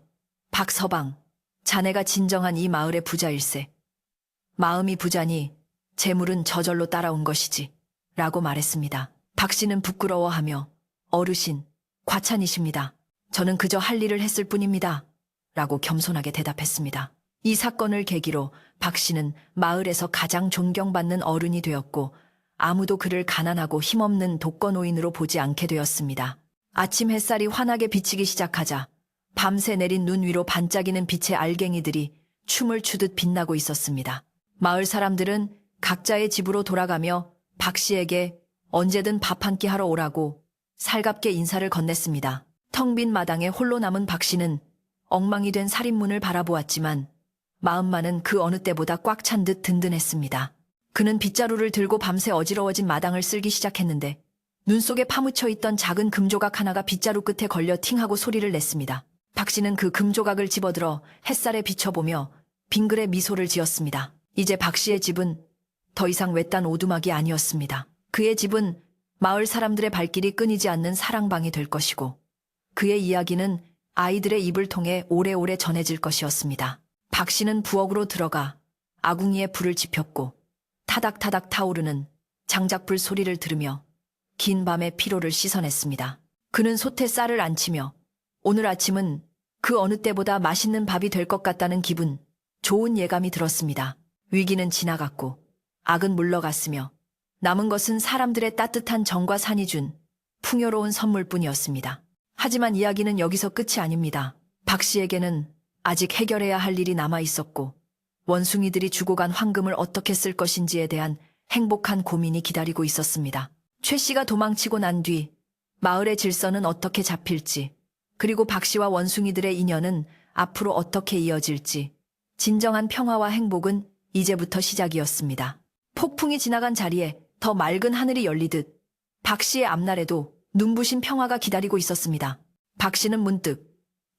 박서방, 자네가 진정한 이 마을의 부자일세. 마음이 부자니 재물은 저절로 따라온 것이지 라고 말했습니다. 박 씨는 부끄러워하며 어르신, 과찬이십니다. 저는 그저 할 일을 했을 뿐입니다. 라고 겸손하게 대답했습니다. 이 사건을 계기로 박 씨는 마을에서 가장 존경받는 어른이 되었고 아무도 그를 가난하고 힘없는 독거노인으로 보지 않게 되었습니다. 아침 햇살이 환하게 비치기 시작하자 밤새 내린 눈 위로 반짝이는 빛의 알갱이들이 춤을 추듯 빛나고 있었습니다. 마을 사람들은 각자의 집으로 돌아가며 박 씨에게 언제든 밥 한 끼 하러 오라고 살갑게 인사를 건넸습니다. 텅 빈 마당에 홀로 남은 박 씨는 엉망이 된 살인문을 바라보았지만 마음만은 그 어느 때보다 꽉 찬 듯 든든했습니다. 그는 빗자루를 들고 밤새 어지러워진 마당을 쓸기 시작했는데 눈 속에 파묻혀 있던 작은 금조각 하나가 빗자루 끝에 걸려 팅하고 소리를 냈습니다. 박 씨는 그 금조각을 집어들어 햇살에 비춰보며 빙그레 미소를 지었습니다. 이제 박 씨의 집은 더 이상 외딴 오두막이 아니었습니다. 그의 집은 마을 사람들의 발길이 끊이지 않는 사랑방이 될 것이고 그의 이야기는 아이들의 입을 통해 오래오래 전해질 것이었습니다. 박 씨는 부엌으로 들어가 아궁이에 불을 지폈고 타닥타닥 타오르는 장작불 소리를 들으며 긴 밤의 피로를 씻어냈습니다. 그는 솥에 쌀을 안치며 오늘 아침은 그 어느 때보다 맛있는 밥이 될 것 같다는 기분, 좋은 예감이 들었습니다. 위기는 지나갔고 악은 물러갔으며 남은 것은 사람들의 따뜻한 정과 산이 준 풍요로운 선물뿐이었습니다. 하지만 이야기는 여기서 끝이 아닙니다. 박 씨에게는 아직 해결해야 할 일이 남아 있었고 원숭이들이 주고 간 황금을 어떻게 쓸 것인지에 대한 행복한 고민이 기다리고 있었습니다. 최 씨가 도망치고 난 뒤 마을의 질서는 어떻게 잡힐지, 그리고 박 씨와 원숭이들의 인연은 앞으로 어떻게 이어질지, 진정한 평화와 행복은 이제부터 시작이었습니다. 폭풍이 지나간 자리에 더 맑은 하늘이 열리듯 박 씨의 앞날에도 눈부신 평화가 기다리고 있었습니다. 박 씨는 문득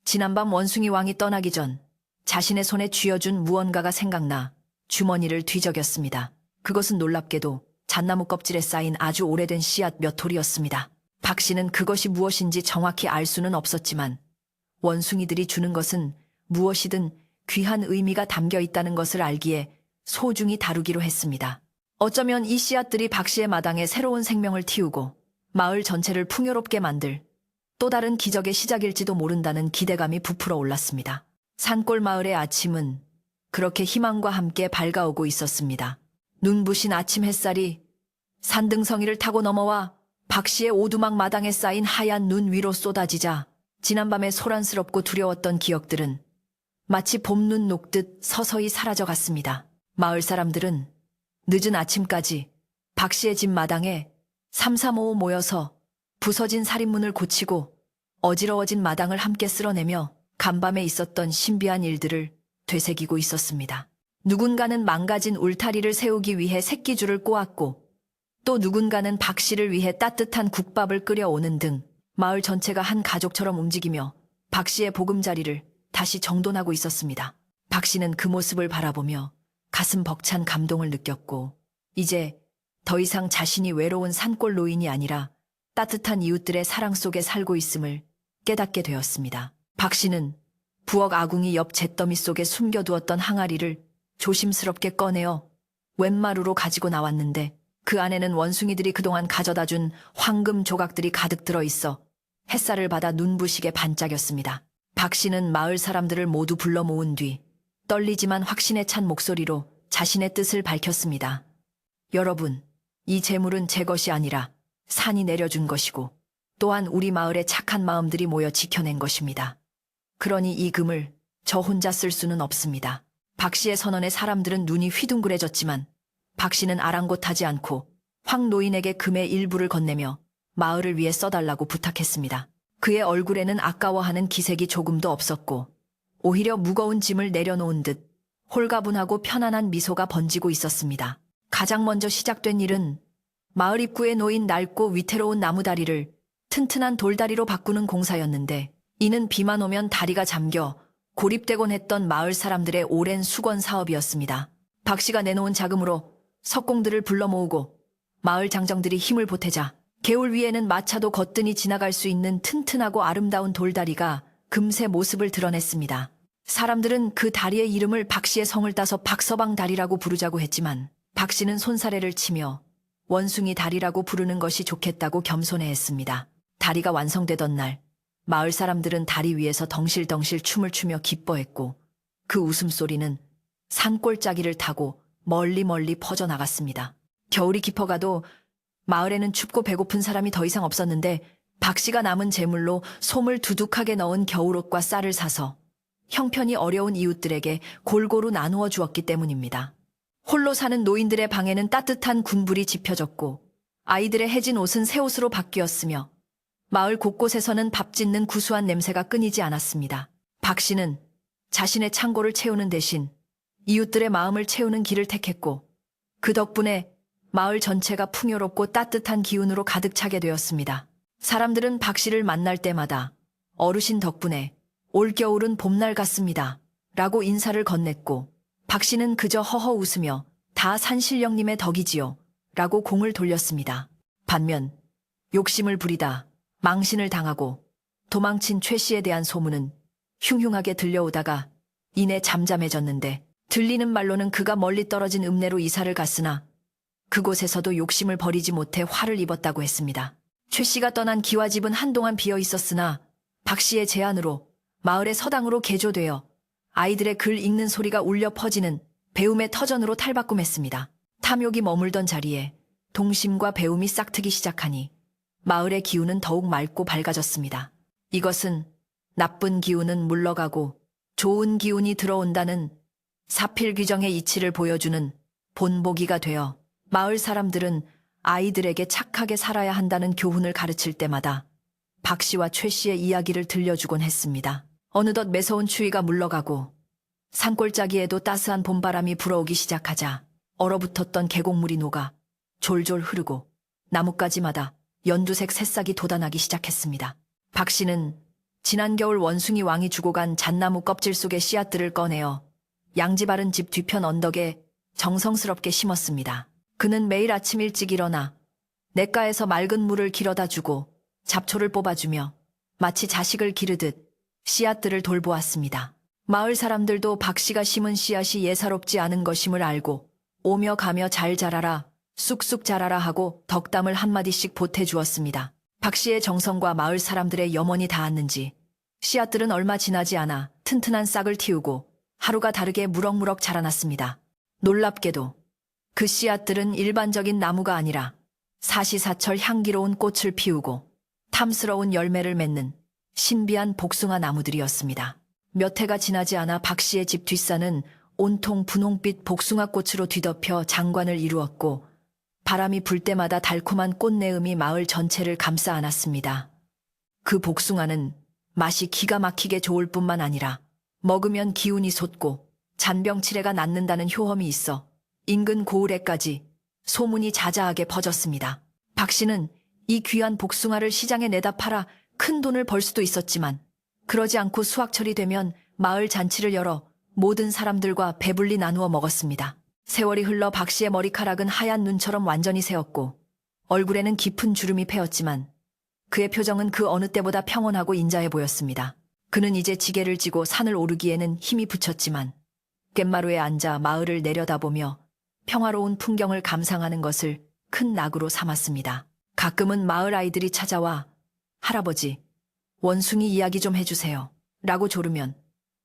지난밤 원숭이 왕이 떠나기 전 자신의 손에 쥐어준 무언가가 생각나 주머니를 뒤적였습니다. 그것은 놀랍게도 잣나무 껍질에 쌓인 아주 오래된 씨앗 몇 톨이었습니다. 박 씨는 그것이 무엇인지 정확히 알 수는 없었지만 원숭이들이 주는 것은 무엇이든 귀한 의미가 담겨 있다는 것을 알기에 소중히 다루기로 했습니다. 어쩌면 이 씨앗들이 박 씨의 마당에 새로운 생명을 틔우고 마을 전체를 풍요롭게 만들 또 다른 기적의 시작일지도 모른다는 기대감이 부풀어 올랐습니다. 산골 마을의 아침은 그렇게 희망과 함께 밝아오고 있었습니다. 눈부신 아침 햇살이 산등성이를 타고 넘어와 박 씨의 오두막 마당에 쌓인 하얀 눈 위로 쏟아지자 지난밤에 소란스럽고 두려웠던 기억들은 마치 봄눈 녹듯 서서히 사라져갔습니다. 마을 사람들은 늦은 아침까지 박 씨의 집 마당에 삼삼오오 모여서 부서진 살인문을 고치고 어지러워진 마당을 함께 쓸어내며 간밤에 있었던 신비한 일들을 되새기고 있었습니다. 누군가는 망가진 울타리를 세우기 위해 새끼줄을 꼬았고 또 누군가는 박 씨를 위해 따뜻한 국밥을 끓여오는 등 마을 전체가 한 가족처럼 움직이며 박 씨의 보금자리를 다시 정돈하고 있었습니다. 박 씨는 그 모습을 바라보며 가슴 벅찬 감동을 느꼈고 이제 더 이상 자신이 외로운 산골 노인이 아니라 따뜻한 이웃들의 사랑 속에 살고 있음을 깨닫게 되었습니다. 박 씨는 부엌 아궁이 옆 잿더미 속에 숨겨두었던 항아리를 조심스럽게 꺼내어 웬마루로 가지고 나왔는데 그 안에는 원숭이들이 그동안 가져다 준 황금 조각들이 가득 들어있어 햇살을 받아 눈부시게 반짝였습니다. 박 씨는 마을 사람들을 모두 불러 모은 뒤 떨리지만 확신에 찬 목소리로 자신의 뜻을 밝혔습니다. 여러분, 이 재물은 제 것이 아니라 산이 내려준 것이고 또한 우리 마을의 착한 마음들이 모여 지켜낸 것입니다. 그러니 이 금을 저 혼자 쓸 수는 없습니다. 박 씨의 선언에 사람들은 눈이 휘둥그레졌지만 박 씨는 아랑곳하지 않고 황 노인에게 금의 일부를 건네며 마을을 위해 써달라고 부탁했습니다. 그의 얼굴에는 아까워하는 기색이 조금도 없었고 오히려 무거운 짐을 내려놓은 듯 홀가분하고 편안한 미소가 번지고 있었습니다. 가장 먼저 시작된 일은 마을 입구에 놓인 낡고 위태로운 나무다리를 튼튼한 돌다리로 바꾸는 공사였는데 이는 비만 오면 다리가 잠겨 고립되곤 했던 마을 사람들의 오랜 수건 사업이었습니다. 박 씨가 내놓은 자금으로 석공들을 불러 모으고 마을 장정들이 힘을 보태자 개울 위에는 마차도 거뜬히 지나갈 수 있는 튼튼하고 아름다운 돌다리가 금세 모습을 드러냈습니다. 사람들은 그 다리의 이름을 박 씨의 성을 따서 박서방 다리라고 부르자고 했지만 박 씨는 손사래를 치며 원숭이 다리라고 부르는 것이 좋겠다고 겸손해했습니다. 다리가 완성되던 날 마을 사람들은 다리 위에서 덩실덩실 춤을 추며 기뻐했고 그 웃음소리는 산골짜기를 타고 멀리 멀리 퍼져나갔습니다. 겨울이 깊어가도 마을에는 춥고 배고픈 사람이 더 이상 없었는데 박 씨가 남은 재물로 솜을 두둑하게 넣은 겨울옷과 쌀을 사서 형편이 어려운 이웃들에게 골고루 나누어 주었기 때문입니다. 홀로 사는 노인들의 방에는 따뜻한 군불이 지펴졌고 아이들의 해진 옷은 새 옷으로 바뀌었으며 마을 곳곳에서는 밥 짓는 구수한 냄새가 끊이지 않았습니다. 박 씨는 자신의 창고를 채우는 대신 이웃들의 마음을 채우는 길을 택했고 그 덕분에 마을 전체가 풍요롭고 따뜻한 기운으로 가득 차게 되었습니다. 사람들은 박 씨를 만날 때마다 어르신 덕분에 올겨울은 봄날 같습니다 라고 인사를 건넸고 박 씨는 그저 허허 웃으며 다 산신령님의 덕이지요 라고 공을 돌렸습니다. 반면 욕심을 부리다 망신을 당하고 도망친 최 씨에 대한 소문은 흉흉하게 들려오다가 이내 잠잠해졌는데 들리는 말로는 그가 멀리 떨어진 읍내로 이사를 갔으나 그곳에서도 욕심을 버리지 못해 화를 입었다고 했습니다. 최 씨가 떠난 기와집은 한동안 비어 있었으나 박 씨의 제안으로 마을의 서당으로 개조되어 아이들의 글 읽는 소리가 울려 퍼지는 배움의 터전으로 탈바꿈했습니다. 탐욕이 머물던 자리에 동심과 배움이 싹트기 시작하니 마을의 기운은 더욱 맑고 밝아졌습니다. 이것은 나쁜 기운은 물러가고 좋은 기운이 들어온다는 사필귀정의 이치를 보여주는 본보기가 되어 마을 사람들은 아이들에게 착하게 살아야 한다는 교훈을 가르칠 때마다 박 씨와 최 씨의 이야기를 들려주곤 했습니다. 어느덧 매서운 추위가 물러가고 산골짜기에도 따스한 봄바람이 불어오기 시작하자 얼어붙었던 계곡물이 녹아 졸졸 흐르고 나뭇가지마다 연두색 새싹이 돋아나기 시작했습니다. 박 씨는 지난 겨울 원숭이 왕이 주고 간 잣나무 껍질 속의 씨앗들을 꺼내어 양지 바른 집 뒤편 언덕에 정성스럽게 심었습니다. 그는 매일 아침 일찍 일어나 냇가에서 맑은 물을 길어다 주고 잡초를 뽑아주며 마치 자식을 기르듯 씨앗들을 돌보았습니다. 마을 사람들도 박 씨가 심은 씨앗이 예사롭지 않은 것임을 알고 오며 가며 잘 자라라, 쑥쑥 자라라 하고 덕담을 한마디씩 보태주었습니다. 박 씨의 정성과 마을 사람들의 염원이 닿았는지 씨앗들은 얼마 지나지 않아 튼튼한 싹을 틔우고 하루가 다르게 무럭무럭 자라났습니다. 놀랍게도 그 씨앗들은 일반적인 나무가 아니라 사시사철 향기로운 꽃을 피우고 탐스러운 열매를 맺는 신비한 복숭아 나무들이었습니다. 몇 해가 지나지 않아 박 씨의 집 뒷산은 온통 분홍빛 복숭아꽃으로 뒤덮여 장관을 이루었고 바람이 불 때마다 달콤한 꽃내음이 마을 전체를 감싸 안았습니다. 그 복숭아는 맛이 기가 막히게 좋을 뿐만 아니라 먹으면 기운이 솟고 잔병치레가 낫는다는 효험이 있어 인근 고을에까지 소문이 자자하게 퍼졌습니다. 박 씨는 이 귀한 복숭아를 시장에 내다 팔아 큰 돈을 벌 수도 있었지만 그러지 않고 수확철이 되면 마을 잔치를 열어 모든 사람들과 배불리 나누어 먹었습니다. 세월이 흘러 박 씨의 머리카락은 하얀 눈처럼 완전히 새었고 얼굴에는 깊은 주름이 패였지만 그의 표정은 그 어느 때보다 평온하고 인자해 보였습니다. 그는 이제 지게를 지고 산을 오르기에는 힘이 붙였지만 갯마루에 앉아 마을을 내려다보며 평화로운 풍경을 감상하는 것을 큰 낙으로 삼았습니다. 가끔은 마을 아이들이 찾아와 할아버지, 원숭이 이야기 좀 해주세요 라고 조르면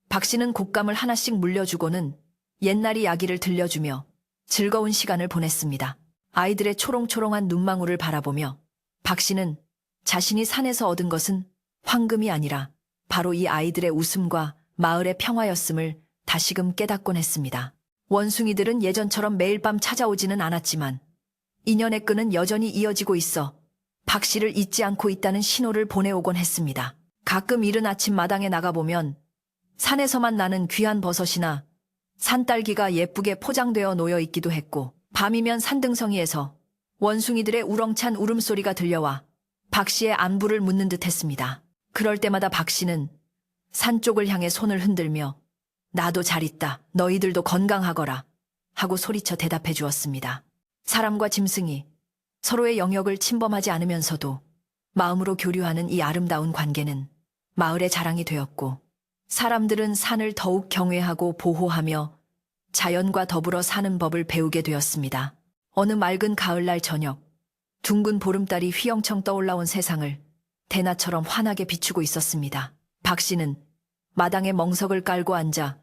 박 씨는 곶감을 하나씩 물려주고는 옛날 이야기를 들려주며 즐거운 시간을 보냈습니다. 아이들의 초롱초롱한 눈망울을 바라보며 박 씨는 자신이 산에서 얻은 것은 황금이 아니라 바로 이 아이들의 웃음과 마을의 평화였음을 다시금 깨닫곤 했습니다. 원숭이들은 예전처럼 매일 밤 찾아오지는 않았지만 인연의 끈은 여전히 이어지고 있어 박 씨를 잊지 않고 있다는 신호를 보내오곤 했습니다. 가끔 이른 아침 마당에 나가보면 산에서만 나는 귀한 버섯이나 산딸기가 예쁘게 포장되어 놓여 있기도 했고 밤이면 산등성이에서 원숭이들의 우렁찬 울음소리가 들려와 박 씨의 안부를 묻는 듯 했습니다. 그럴 때마다 박 씨는 산 쪽을 향해 손을 흔들며 나도 잘 있다, 너희들도 건강하거라 하고 소리쳐 대답해 주었습니다. 사람과 짐승이 서로의 영역을 침범하지 않으면서도 마음으로 교류하는 이 아름다운 관계는 마을의 자랑이 되었고 사람들은 산을 더욱 경외하고 보호하며 자연과 더불어 사는 법을 배우게 되었습니다. 어느 맑은 가을날 저녁, 둥근 보름달이 휘영청 떠올라온 세상을 대나처럼 환하게 비추고 있었습니다. 박 씨는 마당에 멍석을 깔고 앉아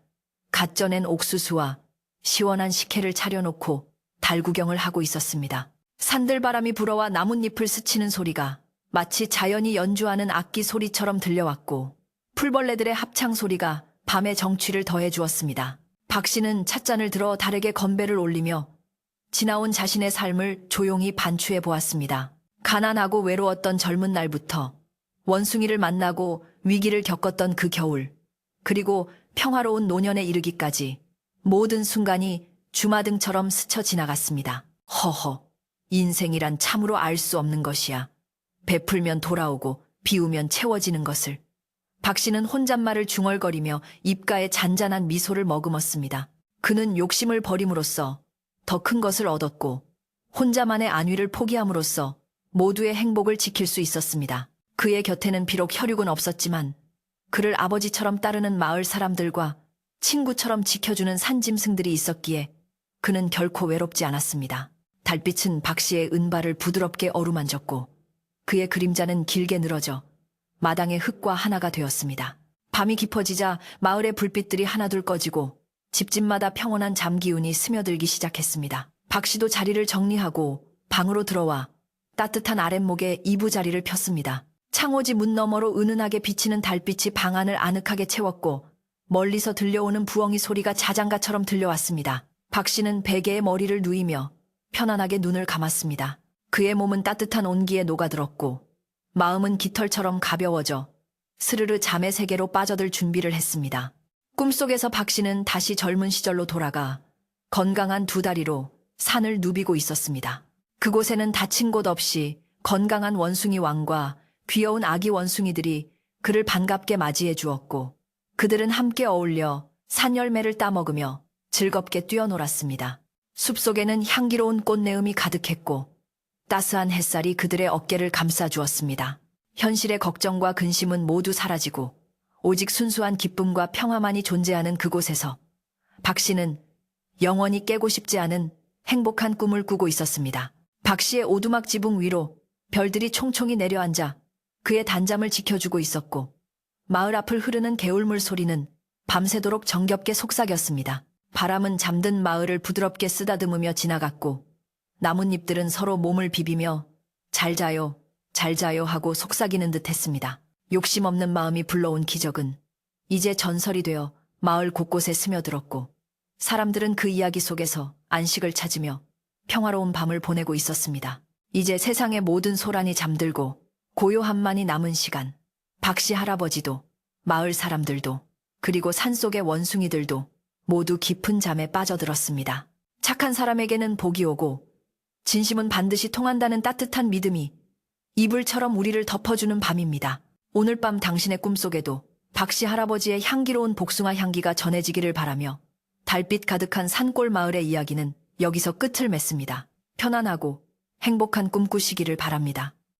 갓 쪄낸 옥수수와 시원한 식혜를 차려놓고 달 구경을 하고 있었습니다. 산들바람이 불어와 나뭇잎을 스치는 소리가 마치 자연이 연주하는 악기 소리처럼 들려왔고 풀벌레들의 합창 소리가 밤의 정취를 더해 주었습니다. 박 씨는 찻잔을 들어 달에게 건배를 올리며 지나온 자신의 삶을 조용히 반추해 보았습니다. 가난하고 외로웠던 젊은 날부터 원숭이를 만나고 위기를 겪었던 그 겨울, 그리고 평화로운 노년에 이르기까지 모든 순간이 주마등처럼 스쳐 지나갔습니다. 허허, 인생이란 참으로 알 수 없는 것이야. 베풀면 돌아오고 비우면 채워지는 것을. 박 씨는 혼잣말을 중얼거리며 입가에 잔잔한 미소를 머금었습니다. 그는 욕심을 버림으로써 더 큰 것을 얻었고 혼자만의 안위를 포기함으로써 모두의 행복을 지킬 수 있었습니다. 그의 곁에는 비록 혈육은 없었지만 그를 아버지처럼 따르는 마을 사람들과 친구처럼 지켜주는 산짐승들이 있었기에 그는 결코 외롭지 않았습니다. 달빛은 박 씨의 은발을 부드럽게 어루만졌고 그의 그림자는 길게 늘어져 마당의 흙과 하나가 되었습니다. 밤이 깊어지자 마을의 불빛들이 하나둘 꺼지고 집집마다 평온한 잠기운이 스며들기 시작했습니다. 박 씨도 자리를 정리하고 방으로 들어와 따뜻한 아랫목에 이부자리를 폈습니다. 창호지 문 너머로 은은하게 비치는 달빛이 방 안을 아늑하게 채웠고 멀리서 들려오는 부엉이 소리가 자장가처럼 들려왔습니다. 박 씨는 베개에 머리를 누이며 편안하게 눈을 감았습니다. 그의 몸은 따뜻한 온기에 녹아들었고 마음은 깃털처럼 가벼워져 스르르 잠의 세계로 빠져들 준비를 했습니다. 꿈속에서 박 씨는 다시 젊은 시절로 돌아가 건강한 두 다리로 산을 누비고 있었습니다. 그곳에는 다친 곳 없이 건강한 원숭이 왕과 귀여운 아기 원숭이들이 그를 반갑게 맞이해 주었고 그들은 함께 어울려 산열매를 따먹으며 즐겁게 뛰어놀았습니다. 숲속에는 향기로운 꽃내음이 가득했고 따스한 햇살이 그들의 어깨를 감싸주었습니다. 현실의 걱정과 근심은 모두 사라지고 오직 순수한 기쁨과 평화만이 존재하는 그곳에서 박 씨는 영원히 깨고 싶지 않은 행복한 꿈을 꾸고 있었습니다. 박 씨의 오두막 지붕 위로 별들이 총총히 내려앉아 그의 단잠을 지켜주고 있었고 마을 앞을 흐르는 개울물 소리는 밤새도록 정겹게 속삭였습니다. 바람은 잠든 마을을 부드럽게 쓰다듬으며 지나갔고 나뭇잎들은 서로 몸을 비비며 잘 자요, 잘 자요 하고 속삭이는 듯 했습니다. 욕심 없는 마음이 불러온 기적은 이제 전설이 되어 마을 곳곳에 스며들었고 사람들은 그 이야기 속에서 안식을 찾으며 평화로운 밤을 보내고 있었습니다. 이제 세상의 모든 소란이 잠들고 고요함만이 남은 시간. 박 씨 할아버지도 마을 사람들도 그리고 산속의 원숭이들도 모두 깊은 잠에 빠져들었습니다. 착한 사람에게는 복이 오고 진심은 반드시 통한다는 따뜻한 믿음이 이불처럼 우리를 덮어주는 밤입니다. 오늘 밤 당신의 꿈속에도 박 씨 할아버지의 향기로운 복숭아 향기가 전해지기를 바라며 달빛 가득한 산골 마을의 이야기는 여기서 끝을 맺습니다. 편안하고 행복한 꿈 꾸시기를 바랍니다.